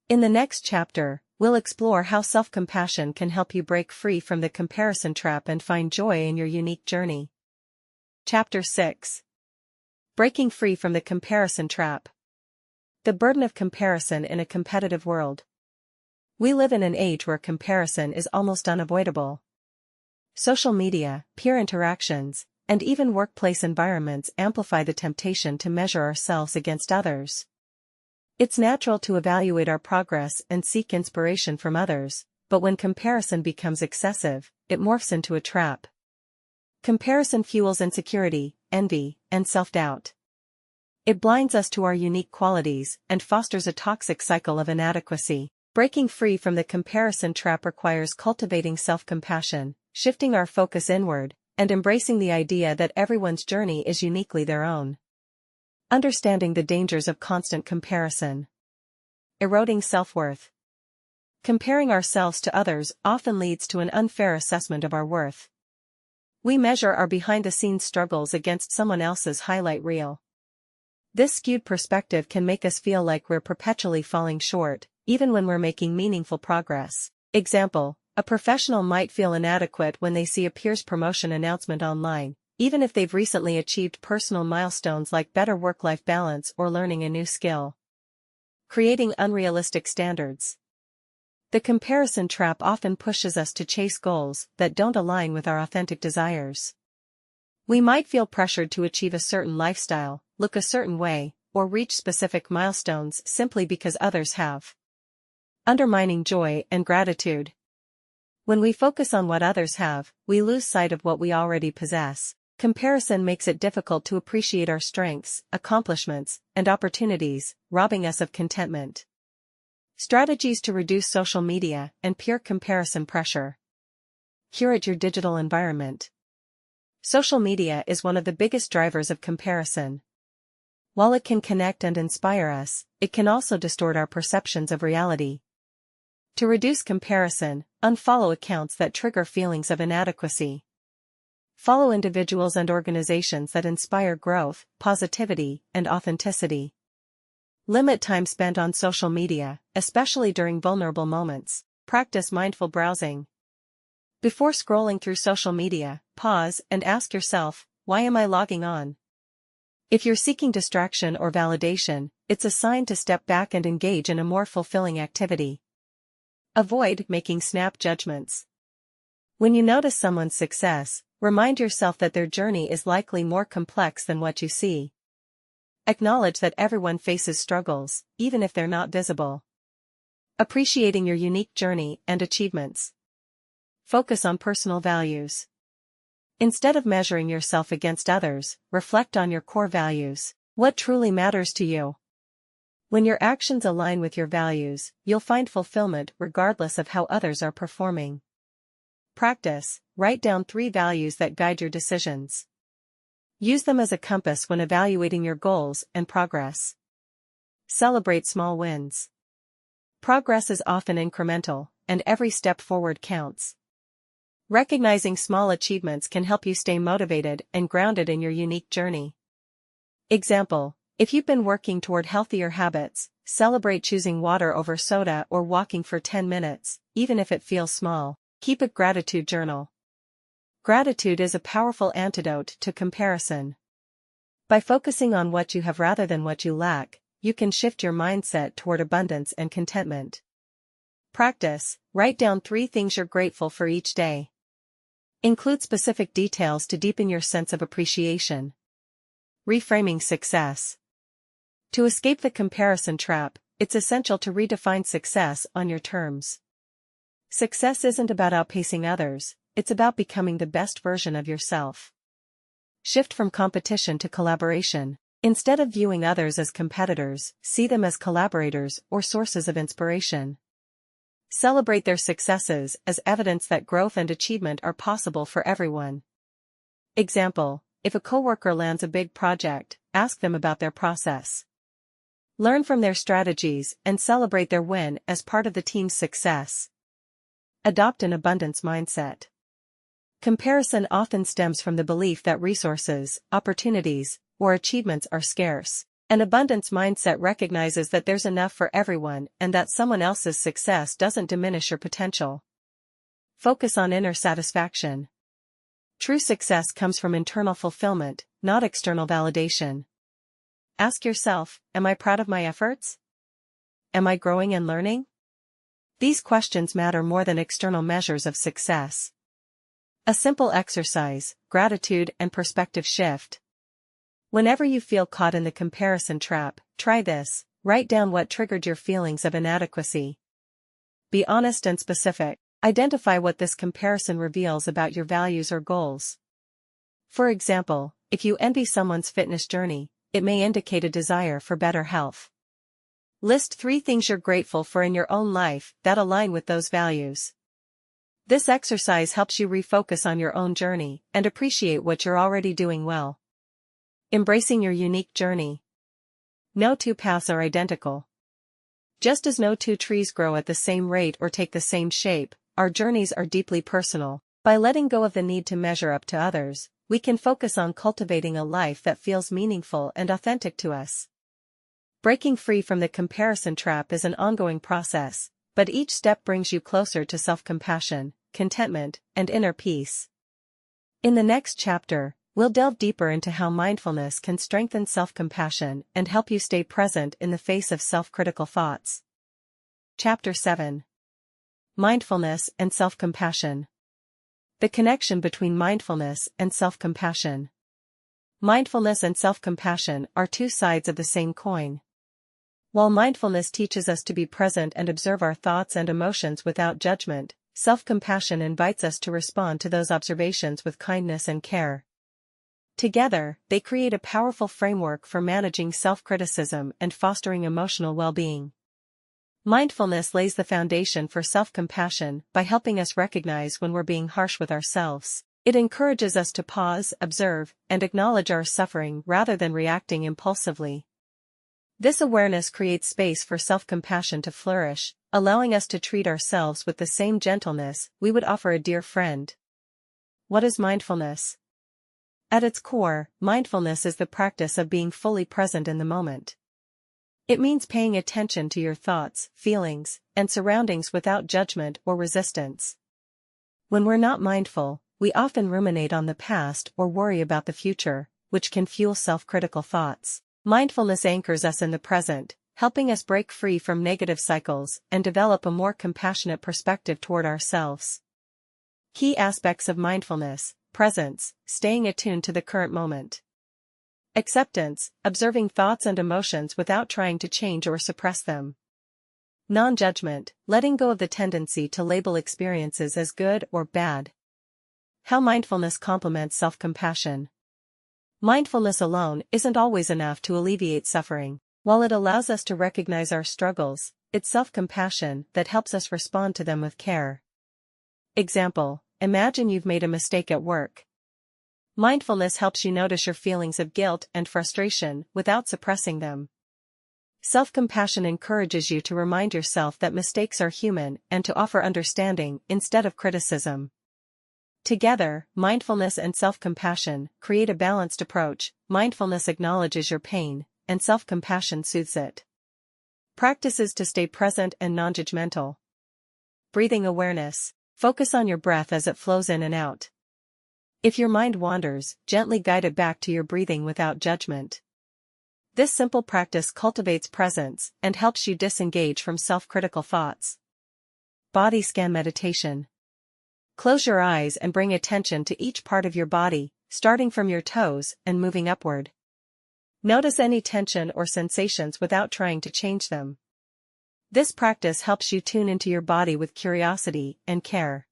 In the next chapter, we'll explore how self-compassion can help you break free from the comparison trap and find joy in your unique journey. Chapter 6. Breaking free from the comparison trap. The burden of comparison in a competitive world. We live in an age where comparison is almost unavoidable. Social media, peer interactions, and even workplace environments amplify the temptation to measure ourselves against others. It's natural to evaluate our progress and seek inspiration from others, but when comparison becomes excessive, it morphs into a trap. Comparison fuels insecurity, envy, and self-doubt. It blinds us to our unique qualities and fosters a toxic cycle of inadequacy. Breaking free from the comparison trap requires cultivating self-compassion, shifting our focus inward, and embracing the idea that everyone's journey is uniquely their own. Understanding the dangers of constant comparison. Eroding self-worth. Comparing ourselves to others often leads to an unfair assessment of our worth. We measure our behind-the-scenes struggles against someone else's highlight reel. This skewed perspective can make us feel like we're perpetually falling short, even when we're making meaningful progress. Example, a professional might feel inadequate when they see a peer's promotion announcement online, even if they've recently achieved personal milestones like better work-life balance or learning a new skill. Creating unrealistic standards. The comparison trap often pushes us to chase goals that don't align with our authentic desires. We might feel pressured to achieve a certain lifestyle, look a certain way, or reach specific milestones simply because others have. Undermining joy and gratitude. When we focus on what others have, we lose sight of what we already possess. Comparison makes it difficult to appreciate our strengths, accomplishments, and opportunities, robbing us of contentment. Strategies to reduce social media and peer comparison pressure. Curate your digital environment. Social media is one of the biggest drivers of comparison. While it can connect and inspire us, it can also distort our perceptions of reality. To reduce comparison, unfollow accounts that trigger feelings of inadequacy. Follow individuals and organizations that inspire growth, positivity, and authenticity. Limit time spent on social media, especially during vulnerable moments. Practice mindful browsing. Before scrolling through social media, pause and ask yourself, why am I logging on? If you're seeking distraction or validation, it's a sign to step back and engage in a more fulfilling activity. Avoid making snap judgments. When you notice someone's success, remind yourself that their journey is likely more complex than what you see. Acknowledge that everyone faces struggles, even if they're not visible. Appreciating your unique journey and achievements. Focus on personal values. Instead of measuring yourself against others, reflect on your core values. What truly matters to you? When your actions align with your values, you'll find fulfillment regardless of how others are performing. Practice. Write down 3 values that guide your decisions. Use them as a compass when evaluating your goals and progress. Celebrate small wins. Progress is often incremental, and every step forward counts. Recognizing small achievements can help you stay motivated and grounded in your unique journey. Example: if you've been working toward healthier habits, celebrate choosing water over soda or walking for 10 minutes, even if it feels small. Keep a gratitude journal. Gratitude is a powerful antidote to comparison. By focusing on what you have rather than what you lack, you can shift your mindset toward abundance and contentment. Practice. Write down 3 things you're grateful for each day. Include specific details to deepen your sense of appreciation. Reframing success. To escape the comparison trap, it's essential to redefine success on your terms. Success isn't about outpacing others, it's about becoming the best version of yourself. Shift from competition to collaboration. Instead of viewing others as competitors, see them as collaborators or sources of inspiration. Celebrate their successes as evidence that growth and achievement are possible for everyone. Example: if a coworker lands a big project, ask them about their process. Learn from their strategies and celebrate their win as part of the team's success. Adopt an abundance mindset. Comparison often stems from the belief that resources, opportunities, or achievements are scarce. An abundance mindset recognizes that there's enough for everyone and that someone else's success doesn't diminish your potential. Focus on inner satisfaction. True success comes from internal fulfillment, not external validation. Ask yourself, am I proud of my efforts? Am I growing and learning? These questions matter more than external measures of success. A simple exercise: gratitude and perspective shift. Whenever you feel caught in the comparison trap, try this: write down what triggered your feelings of inadequacy. Be honest and specific. Identify what this comparison reveals about your values or goals. For example, if you envy someone's fitness journey, it may indicate a desire for better health. List 3 things you're grateful for in your own life that align with those values. This exercise helps you refocus on your own journey and appreciate what you're already doing well. Embracing your unique journey. No 2 paths are identical. Just as no 2 trees grow at the same rate or take the same shape, our journeys are deeply personal. By letting go of the need to measure up to others, we can focus on cultivating a life that feels meaningful and authentic to us. Breaking free from the comparison trap is an ongoing process, but each step brings you closer to self-compassion, contentment, and inner peace. In the next chapter, we'll delve deeper into how mindfulness can strengthen self-compassion and help you stay present in the face of self-critical thoughts. Chapter 7. Mindfulness and Self-Compassion. The connection between mindfulness and self-compassion. Mindfulness and self-compassion are 2 sides of the same coin. While mindfulness teaches us to be present and observe our thoughts and emotions without judgment, self-compassion invites us to respond to those observations with kindness and care. Together, they create a powerful framework for managing self-criticism and fostering emotional well-being. Mindfulness lays the foundation for self-compassion by helping us recognize when we're being harsh with ourselves. It encourages us to pause, observe, and acknowledge our suffering rather than reacting impulsively. This awareness creates space for self-compassion to flourish, allowing us to treat ourselves with the same gentleness we would offer a dear friend. What is mindfulness? At its core, mindfulness is the practice of being fully present in the moment. It means paying attention to your thoughts, feelings, and surroundings without judgment or resistance. When we're not mindful, we often ruminate on the past or worry about the future, which can fuel self-critical thoughts. Mindfulness anchors us in the present, helping us break free from negative cycles and develop a more compassionate perspective toward ourselves. Key aspects of mindfulness: presence, staying attuned to the current moment. Acceptance, observing thoughts and emotions without trying to change or suppress them. Non-judgment, letting go of the tendency to label experiences as good or bad. How mindfulness complements self-compassion. Mindfulness alone isn't always enough to alleviate suffering. While it allows us to recognize our struggles, it's self-compassion that helps us respond to them with care. Example: imagine you've made a mistake at work. Mindfulness helps you notice your feelings of guilt and frustration without suppressing them. Self-compassion encourages you to remind yourself that mistakes are human and to offer understanding instead of criticism. Together, mindfulness and self-compassion create a balanced approach. Mindfulness acknowledges your pain, and self-compassion soothes it. Practices to stay present and non-judgmental. Breathing awareness. Focus on your breath as it flows in and out. If your mind wanders, gently guide it back to your breathing without judgment. This simple practice cultivates presence and helps you disengage from self-critical thoughts. Body scan meditation. Close your eyes and bring attention to each part of your body, starting from your toes and moving upward. Notice any tension or sensations without trying to change them. This practice helps you tune into your body with curiosity and care.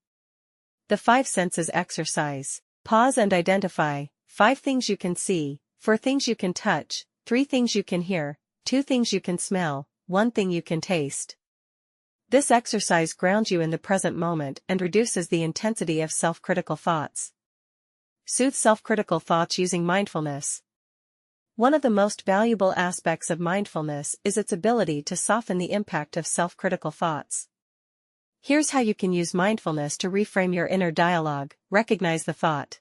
The 5 senses exercise. Pause and identify 5 things you can see, 4 things you can touch, 3 things you can hear, 2 things you can smell, 1 thing you can taste. This exercise grounds you in the present moment and reduces the intensity of self-critical thoughts. Soothe self-critical thoughts using mindfulness. One of the most valuable aspects of mindfulness is its ability to soften the impact of self-critical thoughts. Here's how you can use mindfulness to reframe your inner dialogue. Recognize the thought.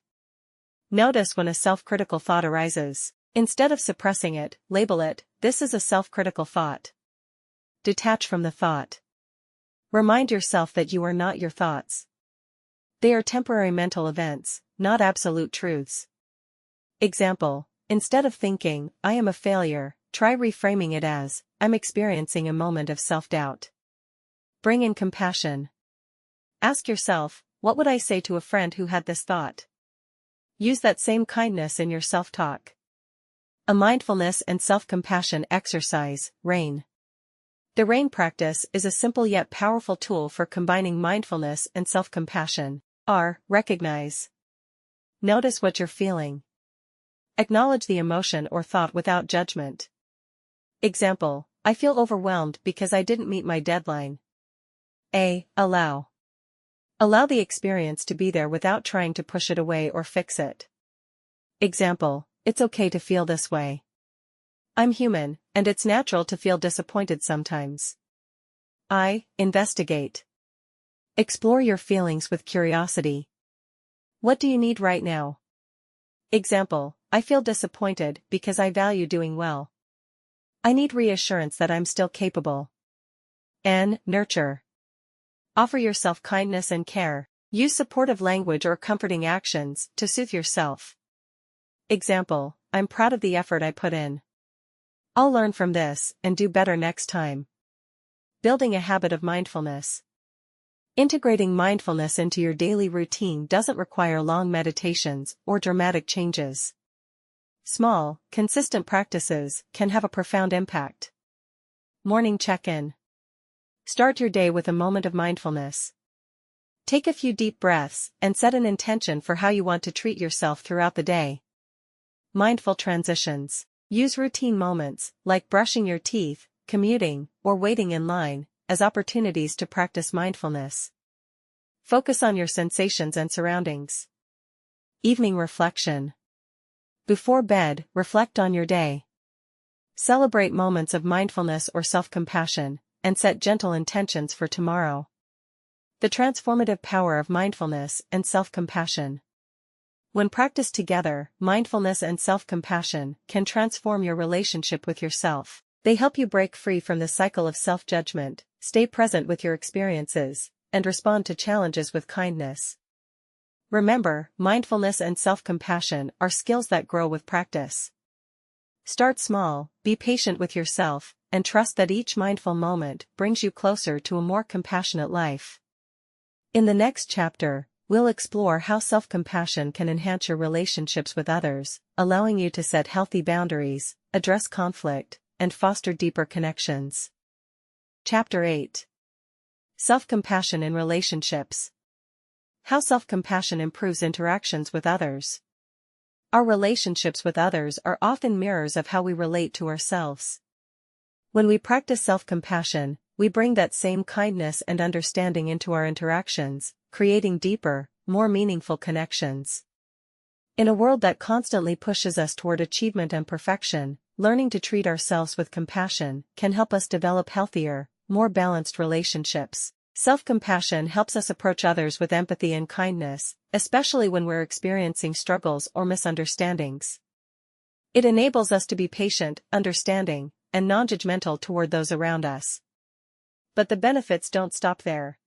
Notice when a self-critical thought arises. Instead of suppressing it, label it: this is a self-critical thought. Detach from the thought. Remind yourself that you are not your thoughts. They are temporary mental events, not absolute truths. Example: instead of thinking, "I am a failure," try reframing it as, "I'm experiencing a moment of self-doubt." Bring in compassion. Ask yourself, what would I say to a friend who had this thought? Use that same kindness in your self-talk. A mindfulness and self-compassion exercise. RAIN. The RAIN practice is a simple yet powerful tool for combining mindfulness and self-compassion. R. Recognize. Notice what you're feeling. Acknowledge the emotion or thought without judgment. Example: I feel overwhelmed because I didn't meet my deadline. A. Allow. Allow the experience to be there without trying to push it away or fix it. Example: it's okay to feel this way. I'm human, and it's natural to feel disappointed sometimes. I. Investigate. Explore your feelings with curiosity. What do you need right now? Example: I feel disappointed because I value doing well. I need reassurance that I'm still capable. N. Nurture. Offer yourself kindness and care. Use supportive language or comforting actions to soothe yourself. Example: I'm proud of the effort I put in. I'll learn from this and do better next time. Building a habit of mindfulness. Integrating mindfulness into your daily routine doesn't require long meditations or dramatic changes. Small, consistent practices can have a profound impact. Morning check-in. Start your day with a moment of mindfulness. Take a few deep breaths and set an intention for how you want to treat yourself throughout the day. Mindful transitions. Use routine moments, like brushing your teeth, commuting, or waiting in line, as opportunities to practice mindfulness. Focus on your sensations and surroundings. Evening reflection. Before bed, reflect on your day. Celebrate moments of mindfulness or self-compassion, and set gentle intentions for tomorrow. The transformative power of mindfulness and self-compassion. When practiced together, mindfulness and self-compassion can transform your relationship with yourself. They help you break free from the cycle of self-judgment, stay present with your experiences, and respond to challenges with kindness. Remember, mindfulness and self-compassion are skills that grow with practice. Start small, be patient with yourself, and trust that each mindful moment brings you closer to a more compassionate life. In the next chapter, we'll explore how self-compassion can enhance your relationships with others, allowing you to set healthy boundaries, address conflict, and foster deeper connections. Chapter 8. Self-compassion in relationships. How self-compassion improves interactions with others. Our relationships with others are often mirrors of how we relate to ourselves. When we practice self-compassion, we bring that same kindness and understanding into our interactions, creating deeper, more meaningful connections. In a world that constantly pushes us toward achievement and perfection, learning to treat ourselves with compassion can help us develop healthier, more balanced relationships. Self-compassion helps us approach others with empathy and kindness, especially when we're experiencing struggles or misunderstandings. It enables us to be patient, understanding, and non-judgmental toward those around us. But the benefits don't stop there.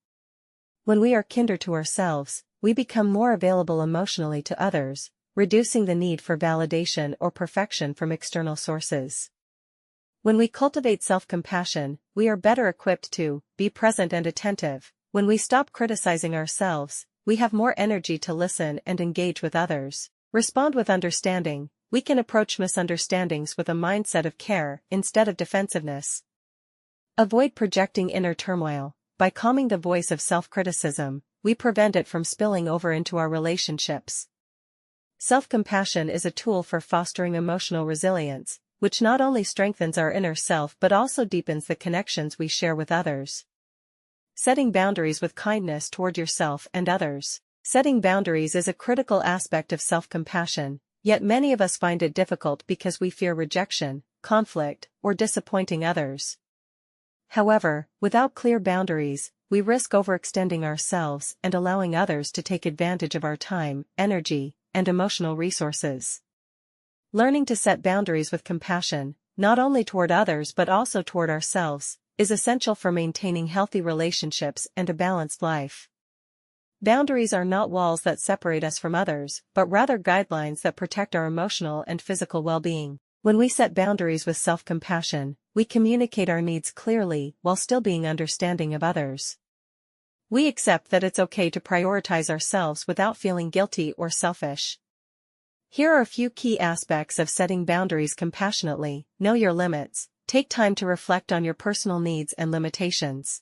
When we are kinder to ourselves, we become more available emotionally to others, reducing the need for validation or perfection from external sources. When we cultivate self-compassion, we are better equipped to be present and attentive. When we stop criticizing ourselves, we have more energy to listen and engage with others. Respond with understanding. We can approach misunderstandings with a mindset of care instead of defensiveness. Avoid projecting inner turmoil. By calming the voice of self-criticism, we prevent it from spilling over into our relationships. Self-compassion is a tool for fostering emotional resilience, which not only strengthens our inner self but also deepens the connections we share with others. Setting boundaries with kindness toward yourself and others. Setting boundaries is a critical aspect of self-compassion, yet many of us find it difficult because we fear rejection, conflict, or disappointing others. However, without clear boundaries, we risk overextending ourselves and allowing others to take advantage of our time, energy, and emotional resources. Learning to set boundaries with compassion, not only toward others but also toward ourselves, is essential for maintaining healthy relationships and a balanced life. Boundaries are not walls that separate us from others, but rather guidelines that protect our emotional and physical well-being. When we set boundaries with self-compassion, we communicate our needs clearly while still being understanding of others. We accept that it's okay to prioritize ourselves without feeling guilty or selfish. Here are a few key aspects of setting boundaries compassionately. Know your limits. Take time to reflect on your personal needs and limitations.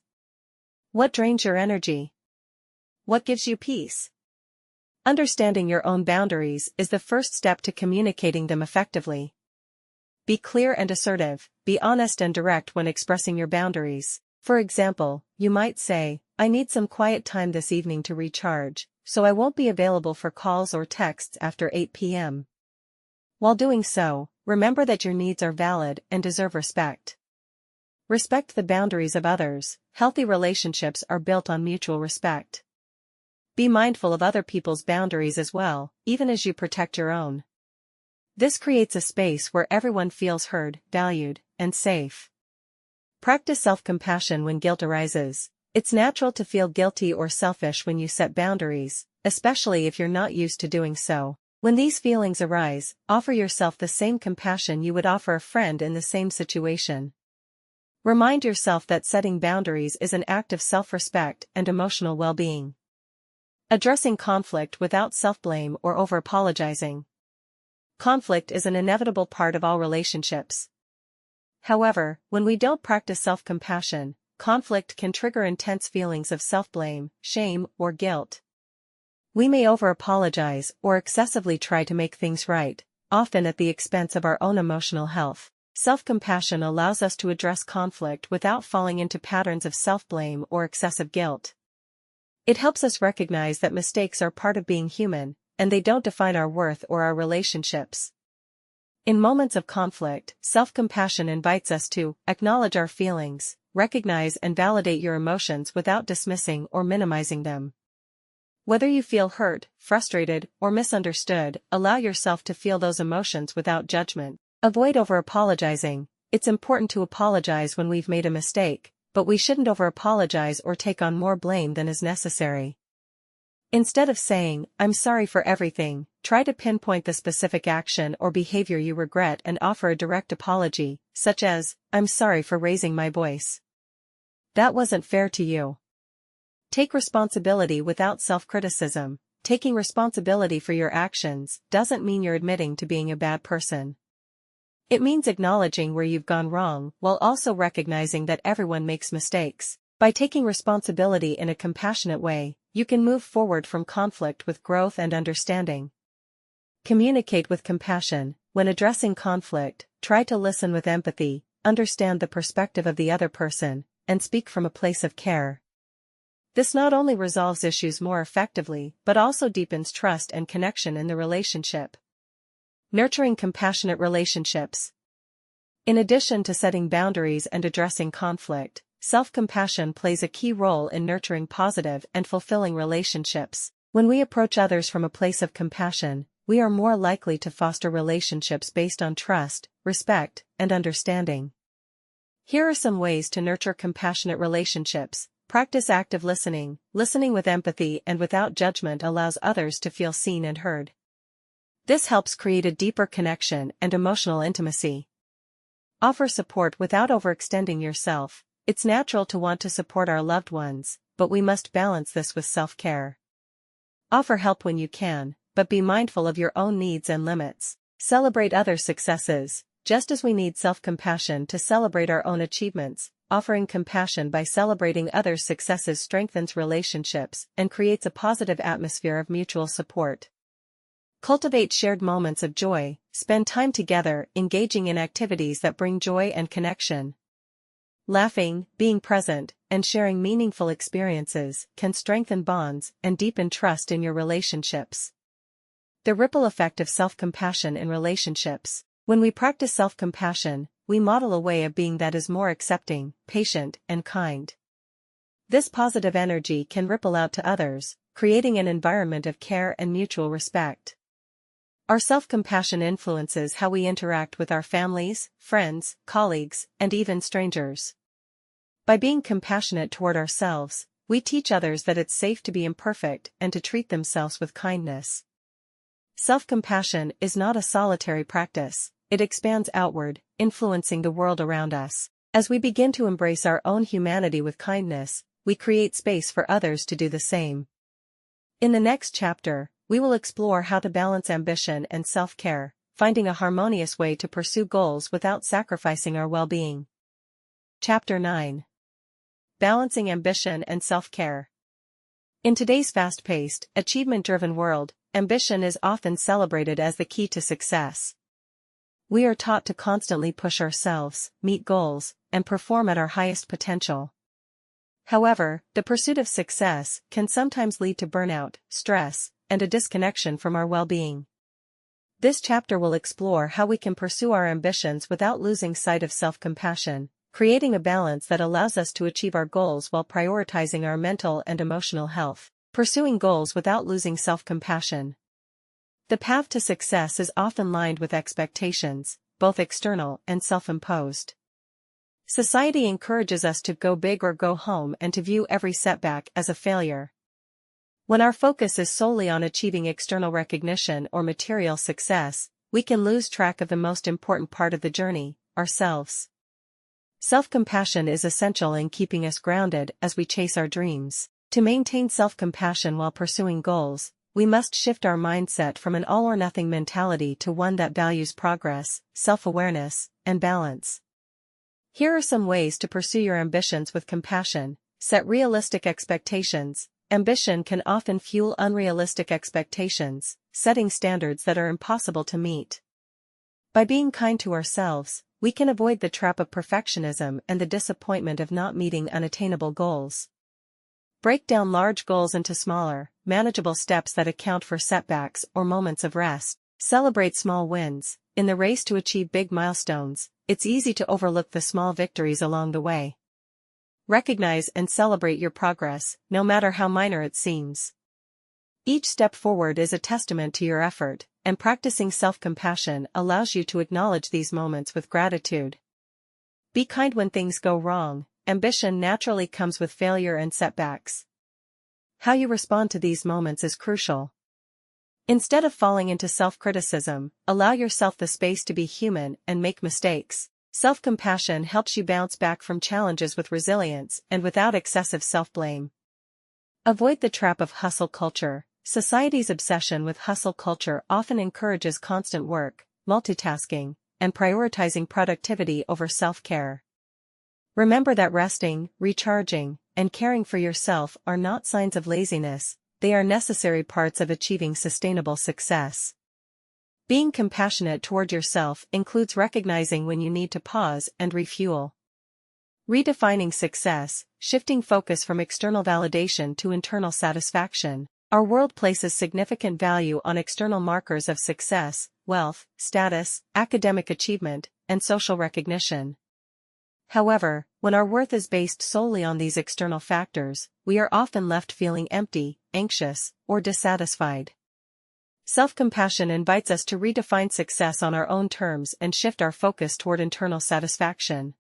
What drains your energy? What gives you peace? Understanding your own boundaries is the first step to communicating them effectively. Be clear and assertive. Be honest and direct when expressing your boundaries. For example, you might say, "I need some quiet time this evening to recharge, so I won't be available for calls or texts after 8 p.m. While doing so, remember that your needs are valid and deserve respect. Respect the boundaries of others. Healthy relationships are built on mutual respect. Be mindful of other people's boundaries as well, even as you protect your own. This creates a space where everyone feels heard, valued, and safe. Practice self-compassion when guilt arises. It's natural to feel guilty or selfish when you set boundaries, especially if you're not used to doing so. When these feelings arise, offer yourself the same compassion you would offer a friend in the same situation. Remind yourself that setting boundaries is an act of self-respect and emotional well-being. Addressing conflict without self-blame or over-apologizing. Conflict is an inevitable part of all relationships. However, when we don't practice self-compassion, conflict can trigger intense feelings of self-blame, shame, or guilt. We may over-apologize or excessively try to make things right, often at the expense of our own emotional health. Self-compassion allows us to address conflict without falling into patterns of self-blame or excessive guilt. It helps us recognize that mistakes are part of being human, and they don't define our worth or our relationships. In moments of conflict, self-compassion invites us to acknowledge our feelings, recognize and validate your emotions without dismissing or minimizing them. Whether you feel hurt, frustrated, or misunderstood, allow yourself to feel those emotions without judgment. Avoid over-apologizing. It's important to apologize when we've made a mistake, but we shouldn't over-apologize or take on more blame than is necessary. Instead of saying, "I'm sorry for everything," try to pinpoint the specific action or behavior you regret and offer a direct apology, such as, "I'm sorry for raising my voice. That wasn't fair to you." Take responsibility without self-criticism. Taking responsibility for your actions doesn't mean you're admitting to being a bad person. It means acknowledging where you've gone wrong while also recognizing that everyone makes mistakes. By taking responsibility in a compassionate way, you can move forward from conflict with growth and understanding. Communicate with compassion. When addressing conflict, try to listen with empathy, understand the perspective of the other person, and speak from a place of care. This not only resolves issues more effectively but also deepens trust and connection in the relationship. Nurturing compassionate relationships. In addition to setting boundaries and addressing conflict, self-compassion plays a key role in nurturing positive and fulfilling relationships. When we approach others from a place of compassion, we are more likely to foster relationships based on trust, respect, and understanding. Here are some ways to nurture compassionate relationships. Practice active listening. Listening with empathy and without judgment allows others to feel seen and heard. This helps create a deeper connection and emotional intimacy. Offer support without overextending yourself. It's natural to want to support our loved ones, but we must balance this with self-care. Offer help when you can, but be mindful of your own needs and limits. Celebrate others' successes. Just as we need self-compassion to celebrate our own achievements, offering compassion by celebrating others' successes strengthens relationships and creates a positive atmosphere of mutual support. Cultivate shared moments of joy. Spend time together, engaging in activities that bring joy and connection. Laughing, being present, and sharing meaningful experiences can strengthen bonds and deepen trust in your relationships. The ripple effect of self-compassion in relationships. When we practice self-compassion, we model a way of being that is more accepting, patient, and kind. This positive energy can ripple out to others, creating an environment of care and mutual respect. Our self-compassion influences how we interact with our families, friends, colleagues, and even strangers. By being compassionate toward ourselves, we teach others that it's safe to be imperfect and to treat themselves with kindness. Self-compassion is not a solitary practice. It expands outward, influencing the world around us. As we begin to embrace our own humanity with kindness, we create space for others to do the same. In the next chapter, we will explore how to balance ambition and self-care, finding a harmonious way to pursue goals without sacrificing our well-being. Chapter 9. Balancing ambition and self-care. In today's fast-paced, achievement-driven world, ambition is often celebrated as the key to success. We are taught to constantly push ourselves, meet goals, and perform at our highest potential. However, the pursuit of success can sometimes lead to burnout, stress, and a disconnection from our well-being. This chapter will explore how we can pursue our ambitions without losing sight of self-compassion, creating a balance that allows us to achieve our goals while prioritizing our mental and emotional health. Pursuing goals without losing self-compassion. The path to success is often lined with expectations, both external and self-imposed. Society encourages us to go big or go home and to view every setback as a failure. When our focus is solely on achieving external recognition or material success, we can lose track of the most important part of the journey, ourselves. Self-compassion is essential in keeping us grounded as we chase our dreams. To maintain self-compassion while pursuing goals, we must shift our mindset from an all-or-nothing mentality to one that values progress, self-awareness, and balance. Here are some ways to pursue your ambitions with compassion. Set realistic expectations. Ambition can often fuel unrealistic expectations, setting standards that are impossible to meet. By being kind to ourselves, we can avoid the trap of perfectionism and the disappointment of not meeting unattainable goals. Break down large goals into smaller, manageable steps that account for setbacks or moments of rest. Celebrate small wins. In the race to achieve big milestones, it's easy to overlook the small victories along the way. Recognize and celebrate your progress, no matter how minor it seems. Each step forward is a testament to your effort, and practicing self-compassion allows you to acknowledge these moments with gratitude. Be kind when things go wrong. Ambition naturally comes with failure and setbacks. How you respond to these moments is crucial. Instead of falling into self-criticism, allow yourself the space to be human and make mistakes. Self-compassion helps you bounce back from challenges with resilience and without excessive self-blame. Avoid the trap of hustle culture. Society's obsession with hustle culture often encourages constant work, multitasking, and prioritizing productivity over self-care. Remember that resting, recharging, and caring for yourself are not signs of laziness, they are necessary parts of achieving sustainable success. Being compassionate toward yourself includes recognizing when you need to pause and refuel. Redefining success, shifting focus from external validation to internal satisfaction. Our world places significant value on external markers of success, wealth, status, academic achievement, and social recognition. However, when our worth is based solely on these external factors, we are often left feeling empty, anxious, or dissatisfied. Self-compassion invites us to redefine success on our own terms and shift our focus toward internal satisfaction.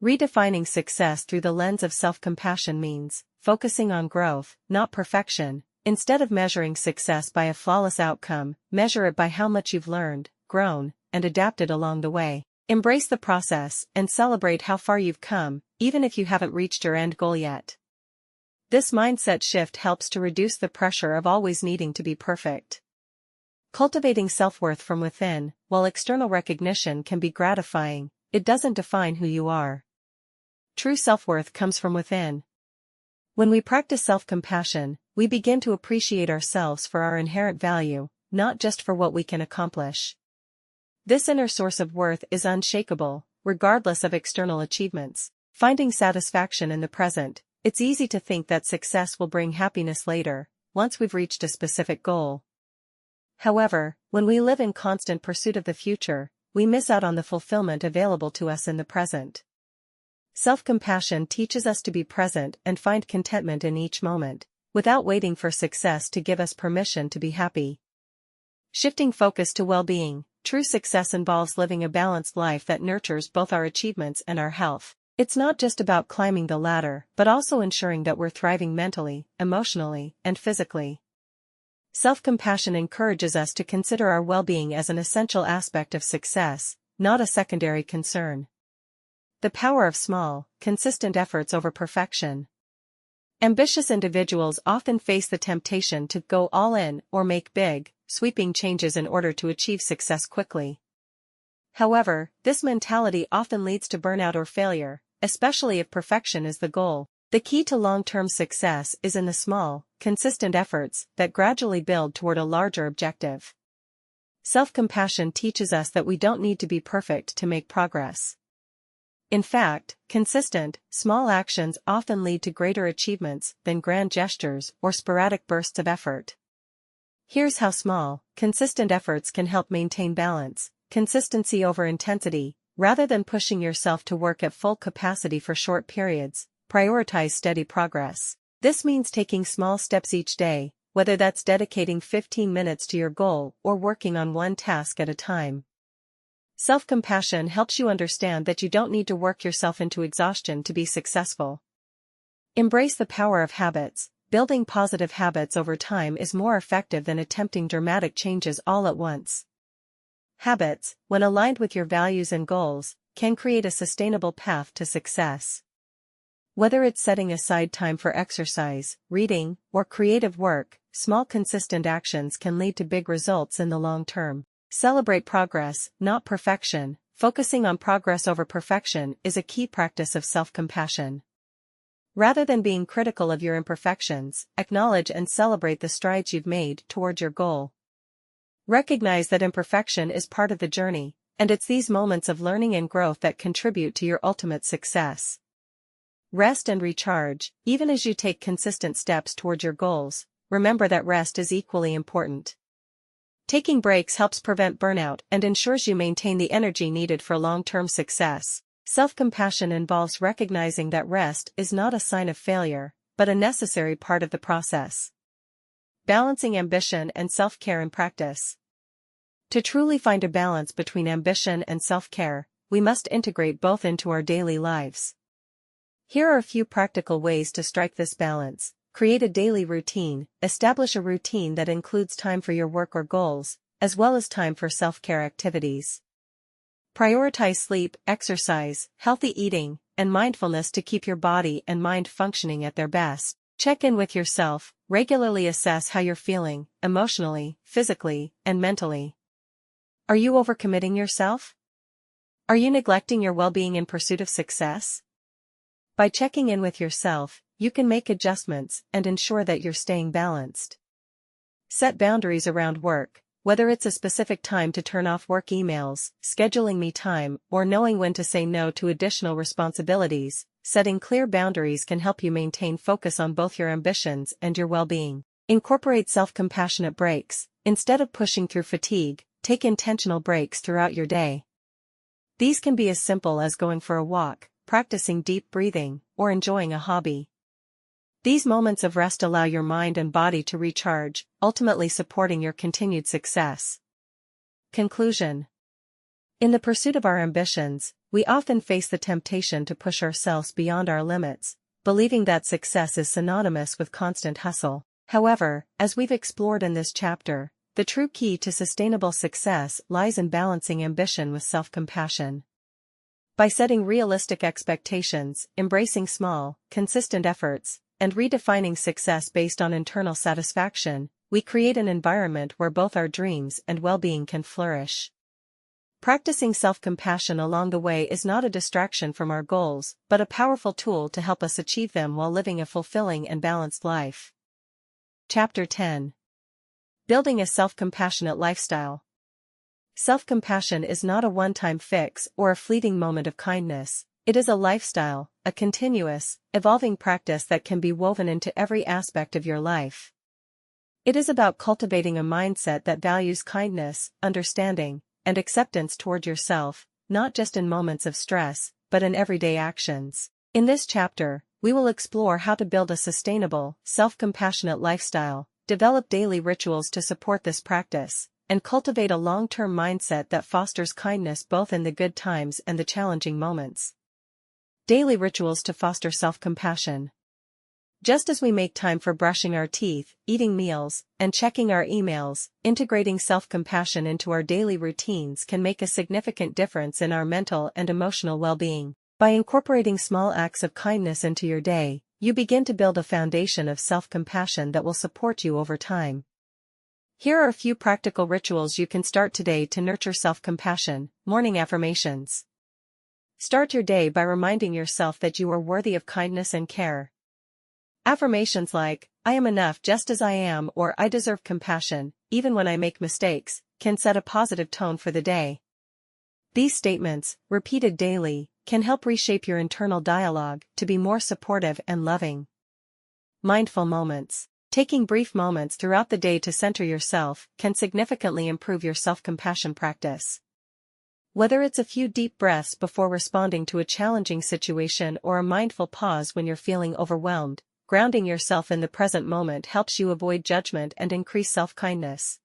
Redefining success through the lens of self-compassion means focusing on growth, not perfection. Instead of measuring success by a flawless outcome, measure it by how much you've learned, grown, and adapted along the way. Embrace the process and celebrate how far you've come, even if you haven't reached your end goal yet. This mindset shift helps to reduce the pressure of always needing to be perfect. Cultivating self-worth from within, while external recognition can be gratifying, it doesn't define who you are. True self-worth comes from within. When we practice self-compassion, we begin to appreciate ourselves for our inherent value, not just for what we can accomplish. This inner source of worth is unshakable, regardless of external achievements. Finding satisfaction in the present, it's easy to think that success will bring happiness later, once we've reached a specific goal. However, when we live in constant pursuit of the future, we miss out on the fulfillment available to us in the present. Self-compassion teaches us to be present and find contentment in each moment, without waiting for success to give us permission to be happy. Shifting focus to well-being. True success involves living a balanced life that nurtures both our achievements and our health. It's not just about climbing the ladder, but also ensuring that we're thriving mentally, emotionally, and physically. Self-compassion encourages us to consider our well-being as an essential aspect of success, not a secondary concern. The power of small, consistent efforts over perfection. Ambitious individuals often face the temptation to go all in or make big, sweeping changes in order to achieve success quickly. However, this mentality often leads to burnout or failure, especially if perfection is the goal. The key to long-term success is in the small, consistent efforts that gradually build toward a larger objective. Self-compassion teaches us that we don't need to be perfect to make progress. In fact, consistent, small actions often lead to greater achievements than grand gestures or sporadic bursts of effort. Here's how small, consistent efforts can help maintain balance. Consistency over intensity. Rather than pushing yourself to work at full capacity for short periods, prioritize steady progress. This means taking small steps each day, whether that's dedicating 15 minutes to your goal or working on one task at a time. Self-compassion helps you understand that you don't need to work yourself into exhaustion to be successful. Embrace the power of habits. Building positive habits over time is more effective than attempting dramatic changes all at once. Habits, when aligned with your values and goals, can create a sustainable path to success. Whether it's setting aside time for exercise, reading, or creative work, small consistent actions can lead to big results in the long term. Celebrate progress, not perfection. Focusing on progress over perfection is a key practice of self-compassion. Rather than being critical of your imperfections, acknowledge and celebrate the strides you've made toward your goal. Recognize that imperfection is part of the journey, and it's these moments of learning and growth that contribute to your ultimate success. Rest and recharge. Even as you take consistent steps toward your goals, remember that rest is equally important. Taking breaks helps prevent burnout and ensures you maintain the energy needed for long-term success. Self-compassion involves recognizing that rest is not a sign of failure, but a necessary part of the process. Balancing ambition and self-care in practice. To truly find a balance between ambition and self-care, we must integrate both into our daily lives. Here are a few practical ways to strike this balance. Create a daily routine. Establish a routine that includes time for your work or goals, as well as time for self-care activities. Prioritize sleep, exercise, healthy eating, and mindfulness to keep your body and mind functioning at their best. Check in with yourself. Regularly assess how you're feeling, emotionally, physically, and mentally. Are you overcommitting yourself? Are you neglecting your well-being in pursuit of success? By checking in with yourself, you can make adjustments and ensure that you're staying balanced. Set boundaries around work, whether it's a specific time to turn off work emails, scheduling me time, or knowing when to say no to additional responsibilities. Setting clear boundaries can help you maintain focus on both your ambitions and your well-being. Incorporate self-compassionate breaks. Instead of pushing through fatigue, take intentional breaks throughout your day. These can be as simple as going for a walk, practicing deep breathing, or enjoying a hobby. These moments of rest allow your mind and body to recharge, ultimately supporting your continued success. Conclusion. In the pursuit of our ambitions, we often face the temptation to push ourselves beyond our limits, believing that success is synonymous with constant hustle. However, as we've explored in this chapter, the true key to sustainable success lies in balancing ambition with self-compassion. By setting realistic expectations, embracing small, consistent efforts, and redefining success based on internal satisfaction, we create an environment where both our dreams and well-being can flourish. Practicing self-compassion along the way is not a distraction from our goals, but a powerful tool to help us achieve them while living a fulfilling and balanced life. Chapter 10. Building a self-compassionate lifestyle. Self-compassion is not a one-time fix or a fleeting moment of kindness. It is a lifestyle, a continuous, evolving practice that can be woven into every aspect of your life. It is about cultivating a mindset that values kindness, understanding, and acceptance toward yourself, not just in moments of stress, but in everyday actions. In this chapter, we will explore how to build a sustainable, self-compassionate lifestyle, develop daily rituals to support this practice, and cultivate a long-term mindset that fosters kindness both in the good times and the challenging moments. Daily rituals to foster self-compassion. Just as we make time for brushing our teeth, eating meals, and checking our emails, integrating self-compassion into our daily routines can make a significant difference in our mental and emotional well-being. By incorporating small acts of kindness into your day, you begin to build a foundation of self-compassion that will support you over time. Here are a few practical rituals you can start today to nurture self-compassion. Morning affirmations. Start your day by reminding yourself that you are worthy of kindness and care. Affirmations like, I am enough just as I am, or I deserve compassion, even when I make mistakes, can set a positive tone for the day. These statements, repeated daily, can help reshape your internal dialogue to be more supportive and loving. Mindful moments. Taking brief moments throughout the day to center yourself can significantly improve your self-compassion practice. Whether it's a few deep breaths before responding to a challenging situation or a mindful pause when you're feeling overwhelmed, grounding yourself in the present moment helps you avoid judgment and increase self-kindness.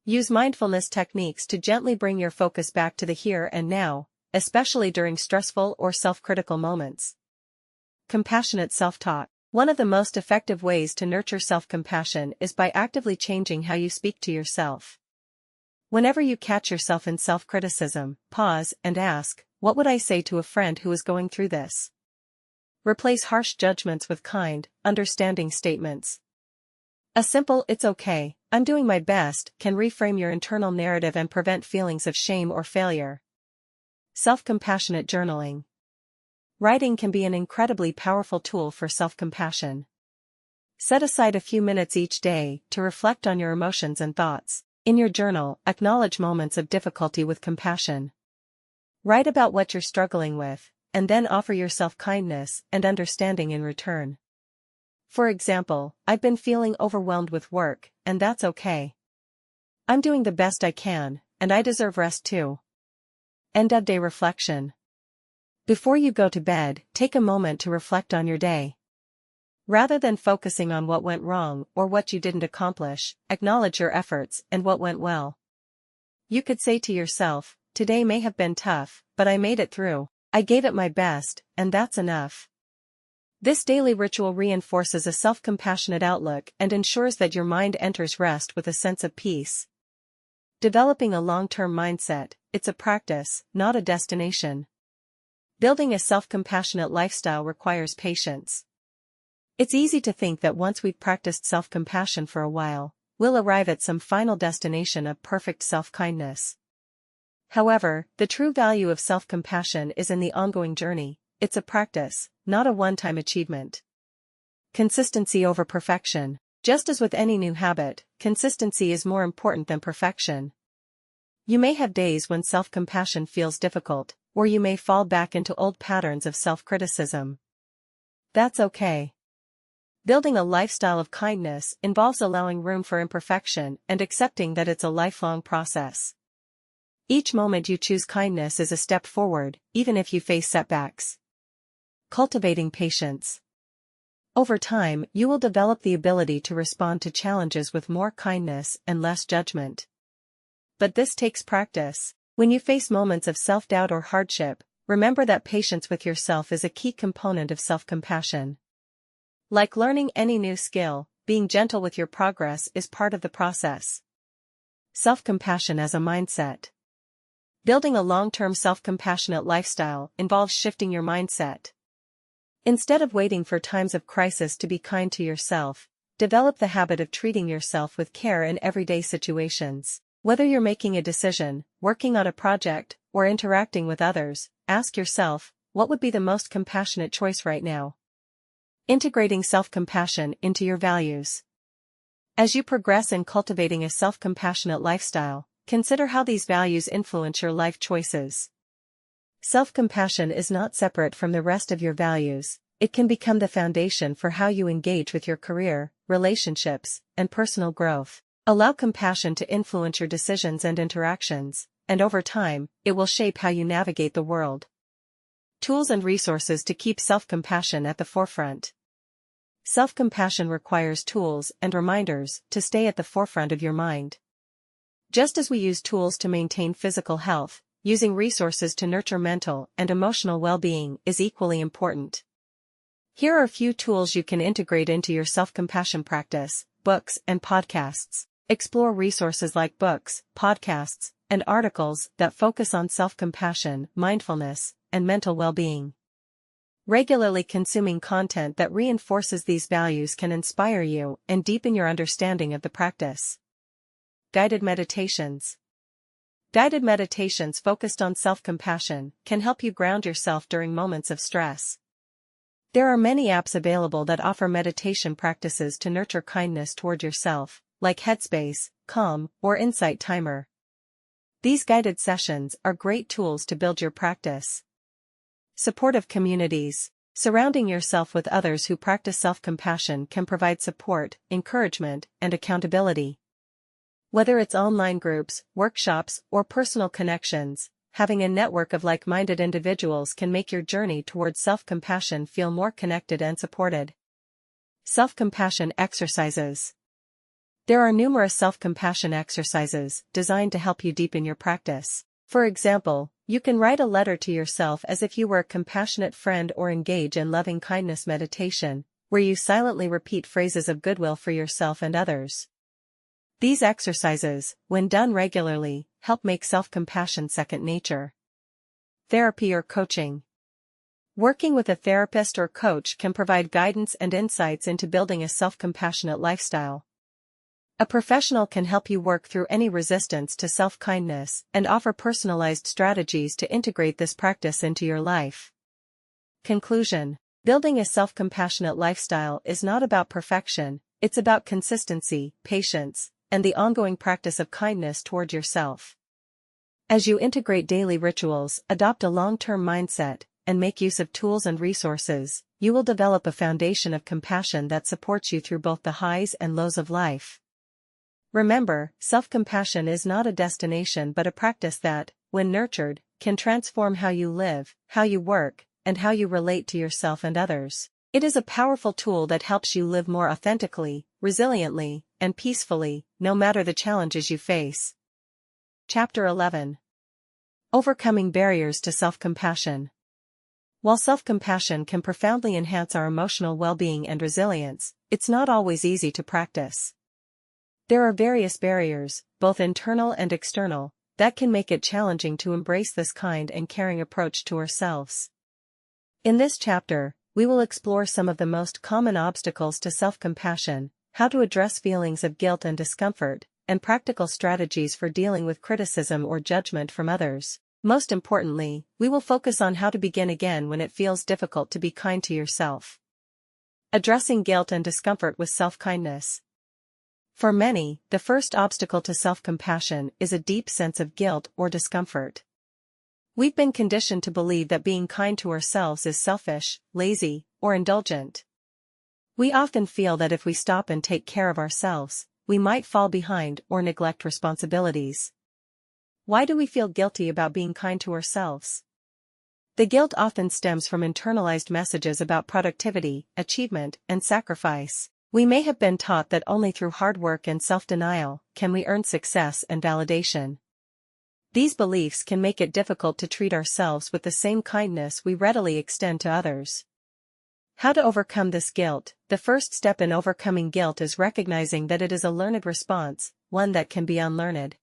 Use mindfulness techniques to gently bring your focus back to the here and now, especially during stressful or self-critical moments. Compassionate self-talk. One of the most effective ways to nurture self-compassion is by actively changing how you speak to yourself. Whenever you catch yourself in self-criticism, pause and ask, what would I say to a friend who is going through this? Replace harsh judgments with kind, understanding statements. A simple, it's okay, I'm doing my best, can reframe your internal narrative and prevent feelings of shame or failure. Self-compassionate journaling. Writing can be an incredibly powerful tool for self-compassion. Set aside a few minutes each day to reflect on your emotions and thoughts. In your journal, acknowledge moments of difficulty with compassion. Write about what you're struggling with, and then offer yourself kindness and understanding in return. For example, I've been feeling overwhelmed with work, and that's okay. I'm doing the best I can, and I deserve rest too. End of day reflection. Before you go to bed, take a moment to reflect on your day. Rather than focusing on what went wrong or what you didn't accomplish, acknowledge your efforts and what went well. You could say to yourself, "Today may have been tough, but I made it through. I gave it my best, and that's enough." This daily ritual reinforces a self-compassionate outlook and ensures that your mind enters rest with a sense of peace. Developing a long-term mindset, it's a practice, not a destination. Building a self-compassionate lifestyle requires patience. It's easy to think that once we've practiced self-compassion for a while, we'll arrive at some final destination of perfect self-kindness. However, the true value of self-compassion is in the ongoing journey. It's a practice, not a one-time achievement. Consistency over perfection. Just as with any new habit, consistency is more important than perfection. You may have days when self-compassion feels difficult, or you may fall back into old patterns of self-criticism. That's okay. Building a lifestyle of kindness involves allowing room for imperfection and accepting that it's a lifelong process. Each moment you choose kindness is a step forward, even if you face setbacks. Cultivating patience. Over time, you will develop the ability to respond to challenges with more kindness and less judgment. But this takes practice. When you face moments of self-doubt or hardship, remember that patience with yourself is a key component of self-compassion. Like learning any new skill, being gentle with your progress is part of the process. Self-compassion as a mindset. Building a long-term self-compassionate lifestyle involves shifting your mindset. Instead of waiting for times of crisis to be kind to yourself, develop the habit of treating yourself with care in everyday situations. Whether you're making a decision, working on a project, or interacting with others, ask yourself, what would be the most compassionate choice right now? Integrating self-compassion into your values. As you progress in cultivating a self-compassionate lifestyle, consider how these values influence your life choices. Self-compassion is not separate from the rest of your values. It can become the foundation for how you engage with your career, relationships, and personal growth. Allow compassion to influence your decisions and interactions, and over time, it will shape how you navigate the world. Tools and resources to keep self-compassion at the forefront. Self-compassion requires tools and reminders to stay at the forefront of your mind. Just as we use tools to maintain physical health, using resources to nurture mental and emotional well-being is equally important. Here are a few tools you can integrate into your self-compassion practice: books and podcasts. Explore resources like books, podcasts, and articles that focus on self-compassion, mindfulness, and mental well-being. Regularly consuming content that reinforces these values can inspire you and deepen your understanding of the practice. Guided meditations. Guided meditations focused on self-compassion can help you ground yourself during moments of stress. There are many apps available that offer meditation practices to nurture kindness toward yourself, like Headspace, Calm, or Insight Timer. These guided sessions are great tools to build your practice. Supportive communities. Surrounding yourself with others who practice self-compassion can provide support, encouragement, and accountability. Whether it's online groups, workshops, or personal connections, having a network of like-minded individuals can make your journey towards self-compassion feel more connected and supported. Self-compassion exercises. There are numerous self-compassion exercises designed to help you deepen your practice. For example, you can write a letter to yourself as if you were a compassionate friend, or engage in loving-kindness meditation, where you silently repeat phrases of goodwill for yourself and others. These exercises, when done regularly, help make self-compassion second nature. Therapy or coaching. Working with a therapist or coach can provide guidance and insights into building a self-compassionate lifestyle. A professional can help you work through any resistance to self-kindness and offer personalized strategies to integrate this practice into your life. Conclusion. Building a self-compassionate lifestyle is not about perfection, it's about consistency, patience, and the ongoing practice of kindness toward yourself. As you integrate daily rituals, adopt a long-term mindset, and make use of tools and resources, you will develop a foundation of compassion that supports you through both the highs and lows of life. Remember, self-compassion is not a destination but a practice that, when nurtured, can transform how you live, how you work, and how you relate to yourself and others. It is a powerful tool that helps you live more authentically, resiliently, and peacefully, no matter the challenges you face. Chapter 11. Overcoming barriers to self-compassion. While self-compassion can profoundly enhance our emotional well-being and resilience, it's not always easy to practice. There are various barriers, both internal and external, that can make it challenging to embrace this kind and caring approach to ourselves. In this chapter, we will explore some of the most common obstacles to self-compassion, how to address feelings of guilt and discomfort, and practical strategies for dealing with criticism or judgment from others. Most importantly, we will focus on how to begin again when it feels difficult to be kind to yourself. Addressing guilt and discomfort with self-kindness. For many, the first obstacle to self-compassion is a deep sense of guilt or discomfort. We've been conditioned to believe that being kind to ourselves is selfish, lazy, or indulgent. We often feel that if we stop and take care of ourselves, we might fall behind or neglect responsibilities. Why do we feel guilty about being kind to ourselves? The guilt often stems from internalized messages about productivity, achievement, and sacrifice. We may have been taught that only through hard work and self-denial can we earn success and validation. These beliefs can make it difficult to treat ourselves with the same kindness we readily extend to others. How to overcome this guilt? The first step in overcoming guilt is recognizing that it is a learned response, one that can be unlearned.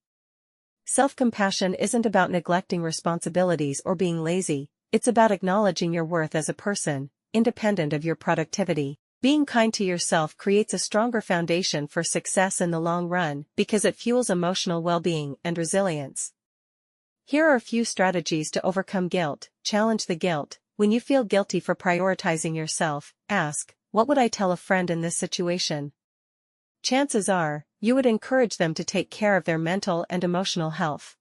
Self-compassion isn't about neglecting responsibilities or being lazy, it's about acknowledging your worth as a person, independent of your productivity. Being kind to yourself creates a stronger foundation for success in the long run because it fuels emotional well-being and resilience. Here are a few strategies to overcome guilt. Challenge the guilt. When you feel guilty for prioritizing yourself, ask, what would I tell a friend in this situation? Chances are, you would encourage them to take care of their mental and emotional health.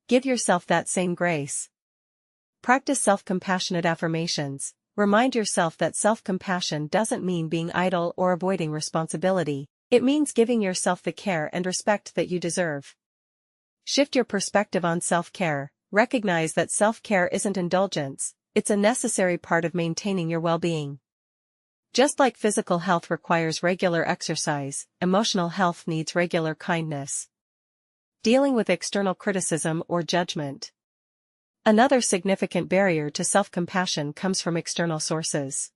Give yourself that same grace. Practice self-compassionate affirmations. Remind yourself that self-compassion doesn't mean being idle or avoiding responsibility. It means giving yourself the care and respect that you deserve. Shift your perspective on self-care. Recognize that self-care isn't indulgence, it's a necessary part of maintaining your well-being. Just like physical health requires regular exercise, emotional health needs regular kindness. Dealing with external criticism or judgment. Another significant barrier to self-compassion comes from external sources.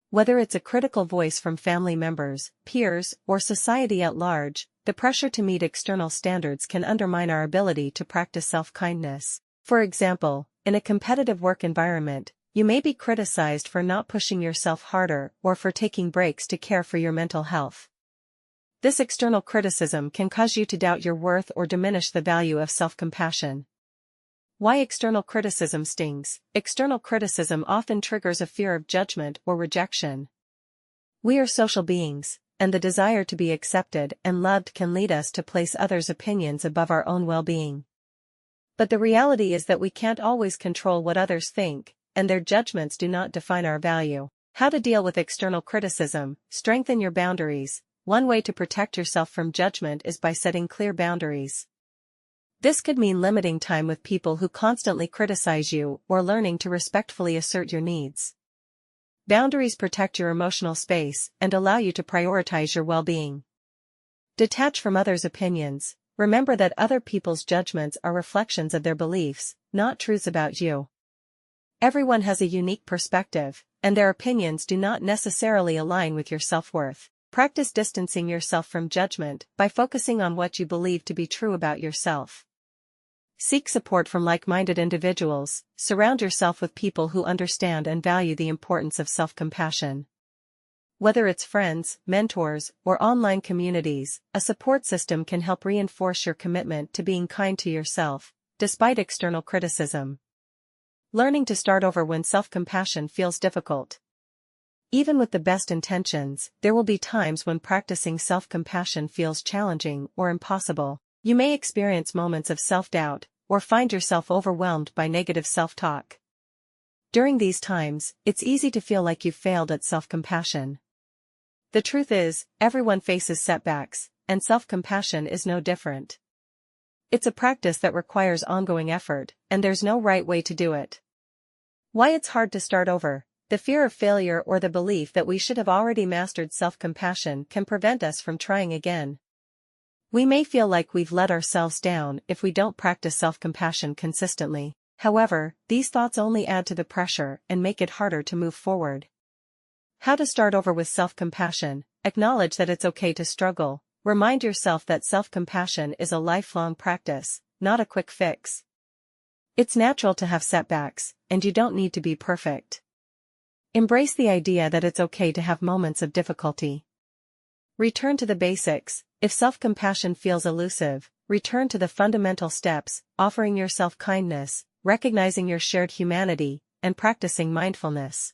Whether it's a critical voice from family members, peers, or society at large, the pressure to meet external standards can undermine our ability to practice self-kindness. For example, in a competitive work environment, you may be criticized for not pushing yourself harder or for taking breaks to care for your mental health. This external criticism can cause you to doubt your worth or diminish the value of self-compassion. Why external criticism stings? External criticism often triggers a fear of judgment or rejection. We are social beings, and the desire to be accepted and loved can lead us to place others' opinions above our own well-being. But the reality is that we can't always control what others think, and their judgments do not define our value. How to deal with external criticism? Strengthen your boundaries. One way to protect yourself from judgment is by setting clear boundaries. This could mean limiting time with people who constantly criticize you or learning to respectfully assert your needs. Boundaries protect your emotional space and allow you to prioritize your well-being. Detach from others' opinions. Remember that other people's judgments are reflections of their beliefs, not truths about you. Everyone has a unique perspective, and their opinions do not necessarily align with your self-worth. Practice distancing yourself from judgment by focusing on what you believe to be true about yourself. Seek support from like-minded individuals. Surround yourself with people who understand and value the importance of self-compassion. Whether it's friends, mentors, or online communities, a support system can help reinforce your commitment to being kind to yourself, despite external criticism. Learning to start over when self-compassion feels difficult. Even with the best intentions, there will be times when practicing self-compassion feels challenging or impossible. You may experience moments of self-doubt, or find yourself overwhelmed by negative self-talk. During these times, it's easy to feel like you've failed at self-compassion. The truth is, everyone faces setbacks, and self-compassion is no different. It's a practice that requires ongoing effort, and there's no right way to do it. Why it's hard to start over? The fear of failure or the belief that we should have already mastered self-compassion can prevent us from trying again. We may feel like we've let ourselves down if we don't practice self-compassion consistently. However, these thoughts only add to the pressure and make it harder to move forward. How to start over with self-compassion. Acknowledge that it's okay to struggle. Remind yourself that self-compassion is a lifelong practice, not a quick fix. It's natural to have setbacks, and you don't need to be perfect. Embrace the idea that it's okay to have moments of difficulty. Return to the basics. If self-compassion feels elusive, return to the fundamental steps, offering yourself kindness, recognizing your shared humanity, and practicing mindfulness.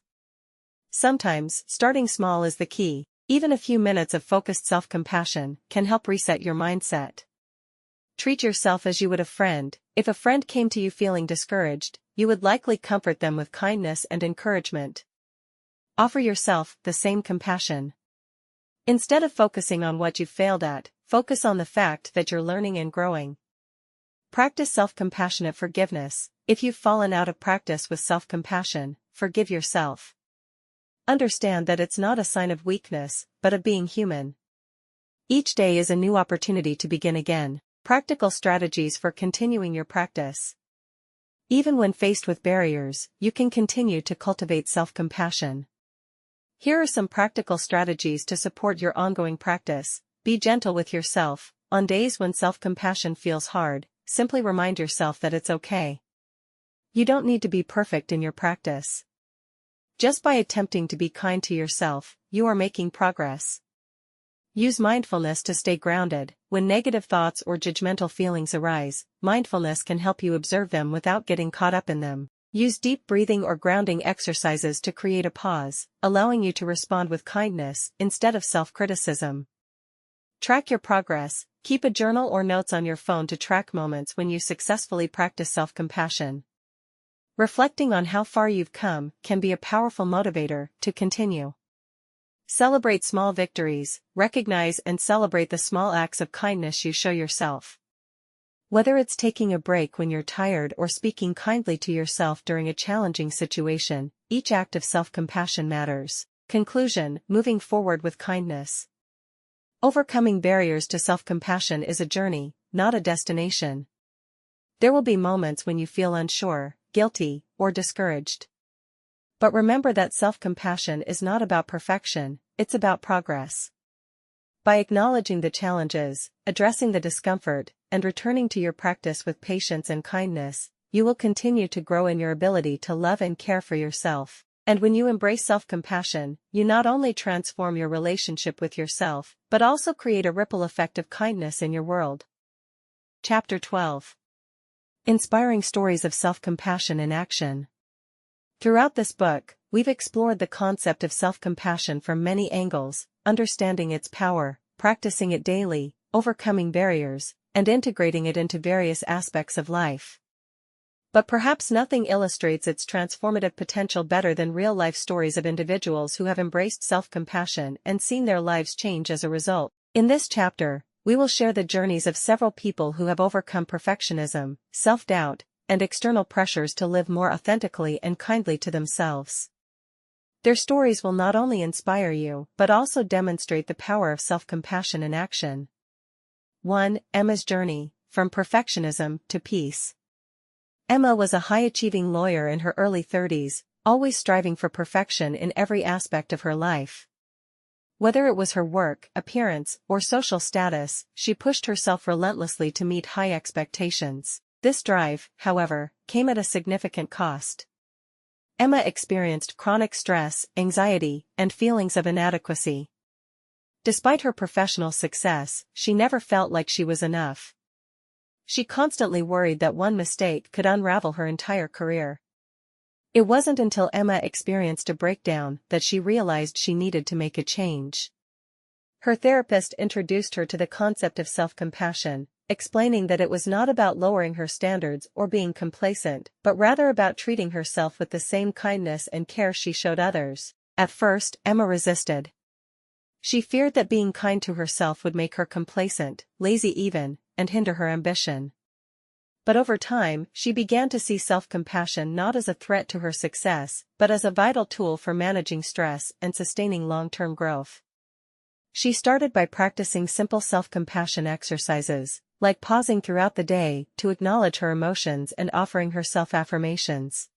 Sometimes, starting small is the key. Even a few minutes of focused self-compassion can help reset your mindset. Treat yourself as you would a friend. If a friend came to you feeling discouraged, you would likely comfort them with kindness and encouragement. Offer yourself the same compassion. Instead of focusing on what you failed at, focus on the fact that you're learning and growing. Practice self-compassionate forgiveness. If you've fallen out of practice with self-compassion, forgive yourself. Understand that it's not a sign of weakness, but of being human. Each day is a new opportunity to begin again. Practical strategies for continuing your practice. Even when faced with barriers, you can continue to cultivate self-compassion. Here are some practical strategies to support your ongoing practice. Be gentle with yourself. On days when self-compassion feels hard, simply remind yourself that it's okay. You don't need to be perfect in your practice. Just by attempting to be kind to yourself, you are making progress. Use mindfulness to stay grounded. When negative thoughts or judgmental feelings arise, mindfulness can help you observe them without getting caught up in them. Use deep breathing or grounding exercises to create a pause, allowing you to respond with kindness instead of self-criticism. Track your progress. Keep a journal or notes on your phone to track moments when you successfully practice self-compassion. Reflecting on how far you've come can be a powerful motivator to continue. Celebrate small victories. Recognize and celebrate the small acts of kindness you show yourself. Whether it's taking a break when you're tired or speaking kindly to yourself during a challenging situation, each act of self-compassion matters. Conclusion: moving forward with kindness. Overcoming barriers to self-compassion is a journey, not a destination. There will be moments when you feel unsure, guilty, or discouraged. But remember that self-compassion is not about perfection, it's about progress. By acknowledging the challenges, addressing the discomfort, and returning to your practice with patience and kindness, you will continue to grow in your ability to love and care for yourself. And when you embrace self-compassion, you not only transform your relationship with yourself, but also create a ripple effect of kindness in your world. Chapter 12. Inspiring stories of self-compassion in action. Throughout this book, we've explored the concept of self-compassion from many angles, understanding its power, practicing it daily, overcoming barriers, and integrating it into various aspects of life. But perhaps nothing illustrates its transformative potential better than real-life stories of individuals who have embraced self-compassion and seen their lives change as a result. In this chapter, we will share the journeys of several people who have overcome perfectionism, self-doubt, and external pressures to live more authentically and kindly to themselves. Their stories will not only inspire you, but also demonstrate the power of self-compassion in action. 1. Emma's journey, from perfectionism to peace. Emma was a high-achieving lawyer in her early 30s, always striving for perfection in every aspect of her life. Whether it was her work, appearance, or social status, she pushed herself relentlessly to meet high expectations. This drive, however, came at a significant cost. Emma experienced chronic stress, anxiety, and feelings of inadequacy. Despite her professional success, she never felt like she was enough. She constantly worried that one mistake could unravel her entire career. It wasn't until Emma experienced a breakdown that she realized she needed to make a change. Her therapist introduced her to the concept of self-compassion, explaining that it was not about lowering her standards or being complacent, but rather about treating herself with the same kindness and care she showed others. At first, Emma resisted. She feared that being kind to herself would make her complacent, lazy even, and hinder her ambition. But over time, she began to see self-compassion not as a threat to her success, but as a vital tool for managing stress and sustaining long-term growth. She started by practicing simple self-compassion exercises, like pausing throughout the day to acknowledge her emotions and offering herself affirmations.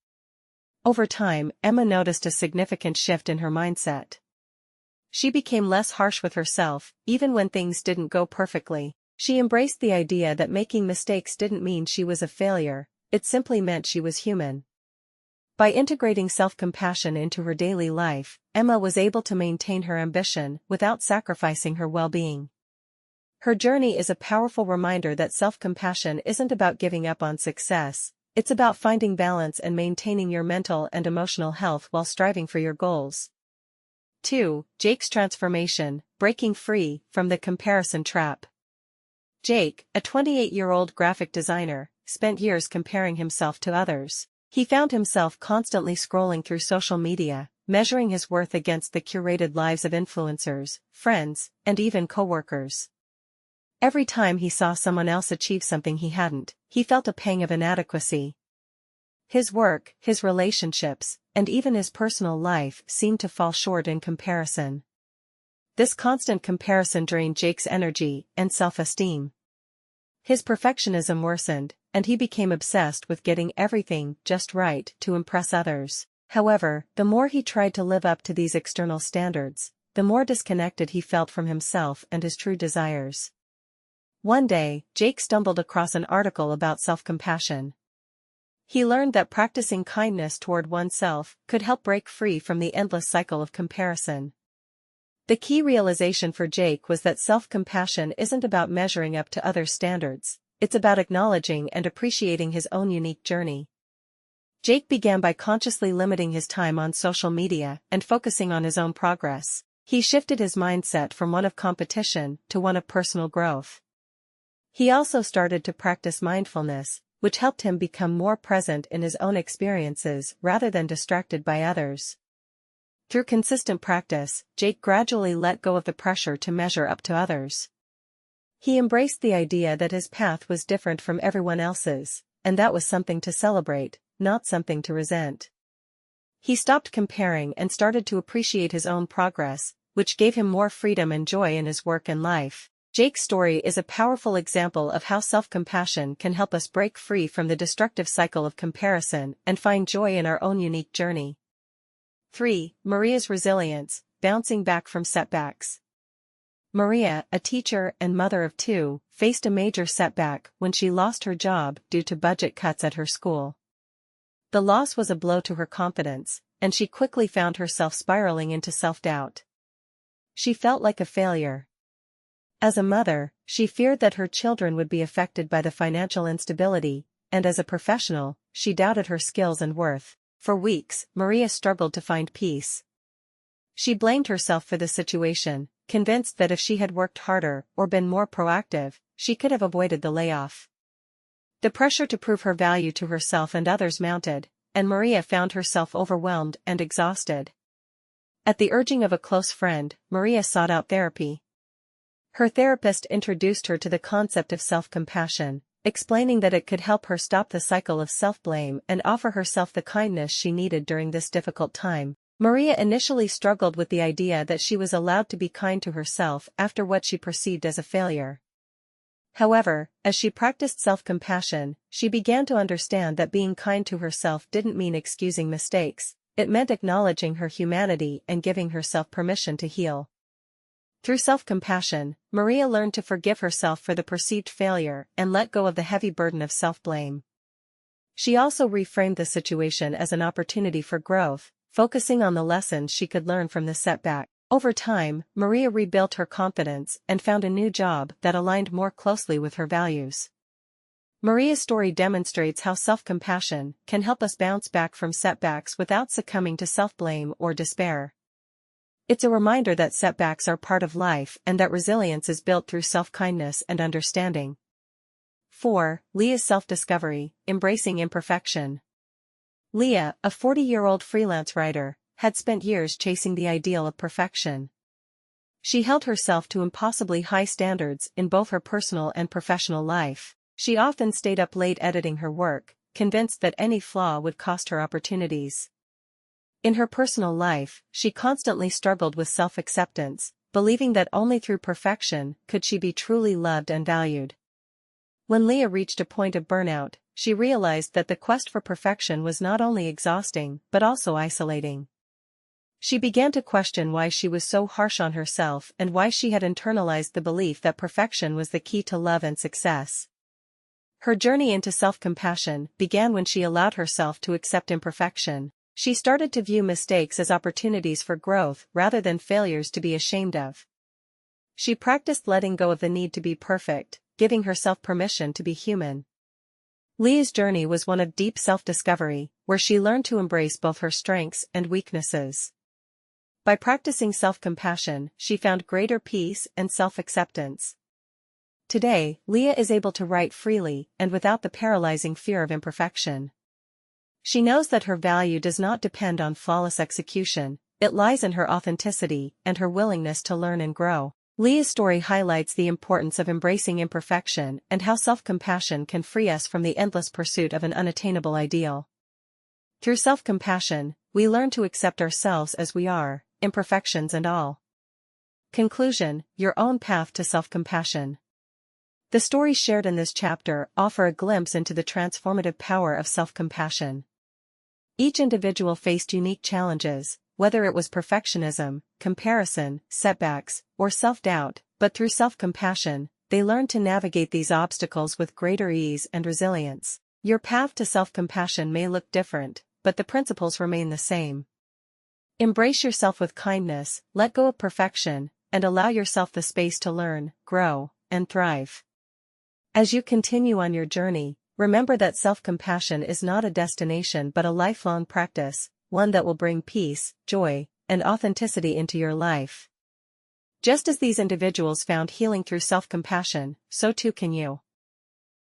Over time, Emma noticed a significant shift in her mindset. She became less harsh with herself, even when things didn't go perfectly. She embraced the idea that making mistakes didn't mean she was a failure, it simply meant she was human. By integrating self-compassion into her daily life, Emma was able to maintain her ambition without sacrificing her well-being. Her journey is a powerful reminder that self-compassion isn't about giving up on success, it's about finding balance and maintaining your mental and emotional health while striving for your goals. 2. Jake's transformation, breaking free from the comparison trap. Jake, a 28-year-old graphic designer, spent years comparing himself to others. He found himself constantly scrolling through social media, measuring his worth against the curated lives of influencers, friends, and even coworkers. Every time he saw someone else achieve something he hadn't, he felt a pang of inadequacy. His work, his relationships, and even his personal life seemed to fall short in comparison. This constant comparison drained Jake's energy and self-esteem. His perfectionism worsened, and he became obsessed with getting everything just right to impress others. However, the more he tried to live up to these external standards, the more disconnected he felt from himself and his true desires. One day, Jake stumbled across an article about self-compassion. He learned that practicing kindness toward oneself could help break free from the endless cycle of comparison. The key realization for Jake was that self-compassion isn't about measuring up to others' standards, it's about acknowledging and appreciating his own unique journey. Jake began by consciously limiting his time on social media and focusing on his own progress. He shifted his mindset from one of competition to one of personal growth. He also started to practice mindfulness, which helped him become more present in his own experiences rather than distracted by others. Through consistent practice, Jake gradually let go of the pressure to measure up to others. He embraced the idea that his path was different from everyone else's, and that was something to celebrate, not something to resent. He stopped comparing and started to appreciate his own progress, which gave him more freedom and joy in his work and life. Jake's story is a powerful example of how self-compassion can help us break free from the destructive cycle of comparison and find joy in our own unique journey. 3. Maria's resilience, bouncing back from setbacks. Maria, a teacher and mother of two, faced a major setback when she lost her job due to budget cuts at her school. The loss was a blow to her confidence, and she quickly found herself spiraling into self-doubt. She felt like a failure. As a mother, she feared that her children would be affected by the financial instability, and as a professional, she doubted her skills and worth. For weeks, Maria struggled to find peace. She blamed herself for the situation, convinced that if she had worked harder or been more proactive, she could have avoided the layoff. The pressure to prove her value to herself and others mounted, and Maria found herself overwhelmed and exhausted. At the urging of a close friend, Maria sought out therapy. Her therapist introduced her to the concept of self-compassion, explaining that it could help her stop the cycle of self-blame and offer herself the kindness she needed during this difficult time. Maria initially struggled with the idea that she was allowed to be kind to herself after what she perceived as a failure. However, as she practiced self-compassion, she began to understand that being kind to herself didn't mean excusing mistakes, it meant acknowledging her humanity and giving herself permission to heal. Through self-compassion, Maria learned to forgive herself for the perceived failure and let go of the heavy burden of self-blame. She also reframed the situation as an opportunity for growth, focusing on the lessons she could learn from the setback. Over time, Maria rebuilt her confidence and found a new job that aligned more closely with her values. Maria's story demonstrates how self-compassion can help us bounce back from setbacks without succumbing to self-blame or despair. It's a reminder that setbacks are part of life and that resilience is built through self-kindness and understanding. 4. Leah's self-discovery, embracing imperfection. Leah, a 40-year-old freelance writer, had spent years chasing the ideal of perfection. She held herself to impossibly high standards in both her personal and professional life. She often stayed up late editing her work, convinced that any flaw would cost her opportunities. In her personal life, she constantly struggled with self-acceptance, believing that only through perfection could she be truly loved and valued. When Leah reached a point of burnout, she realized that the quest for perfection was not only exhausting but also isolating. She began to question why she was so harsh on herself and why she had internalized the belief that perfection was the key to love and success. Her journey into self-compassion began when she allowed herself to accept imperfection. She started to view mistakes as opportunities for growth rather than failures to be ashamed of. She practiced letting go of the need to be perfect, giving herself permission to be human. Leah's journey was one of deep self-discovery, where she learned to embrace both her strengths and weaknesses. By practicing self-compassion, she found greater peace and self-acceptance. Today, Leah is able to write freely and without the paralyzing fear of imperfection. She knows that her value does not depend on flawless execution, it lies in her authenticity and her willingness to learn and grow. Leah's story highlights the importance of embracing imperfection and how self-compassion can free us from the endless pursuit of an unattainable ideal. Through self-compassion, we learn to accept ourselves as we are, imperfections and all. Conclusion: your own path to self-compassion. The stories shared in this chapter offer a glimpse into the transformative power of self-compassion. Each individual faced unique challenges, whether it was perfectionism, comparison, setbacks, or self-doubt, but through self-compassion, they learned to navigate these obstacles with greater ease and resilience. Your path to self-compassion may look different, but the principles remain the same. Embrace yourself with kindness, let go of perfection, and allow yourself the space to learn, grow, and thrive. As you continue on your journey, remember that self-compassion is not a destination but a lifelong practice, one that will bring peace, joy, and authenticity into your life. Just as these individuals found healing through self-compassion, so too can you.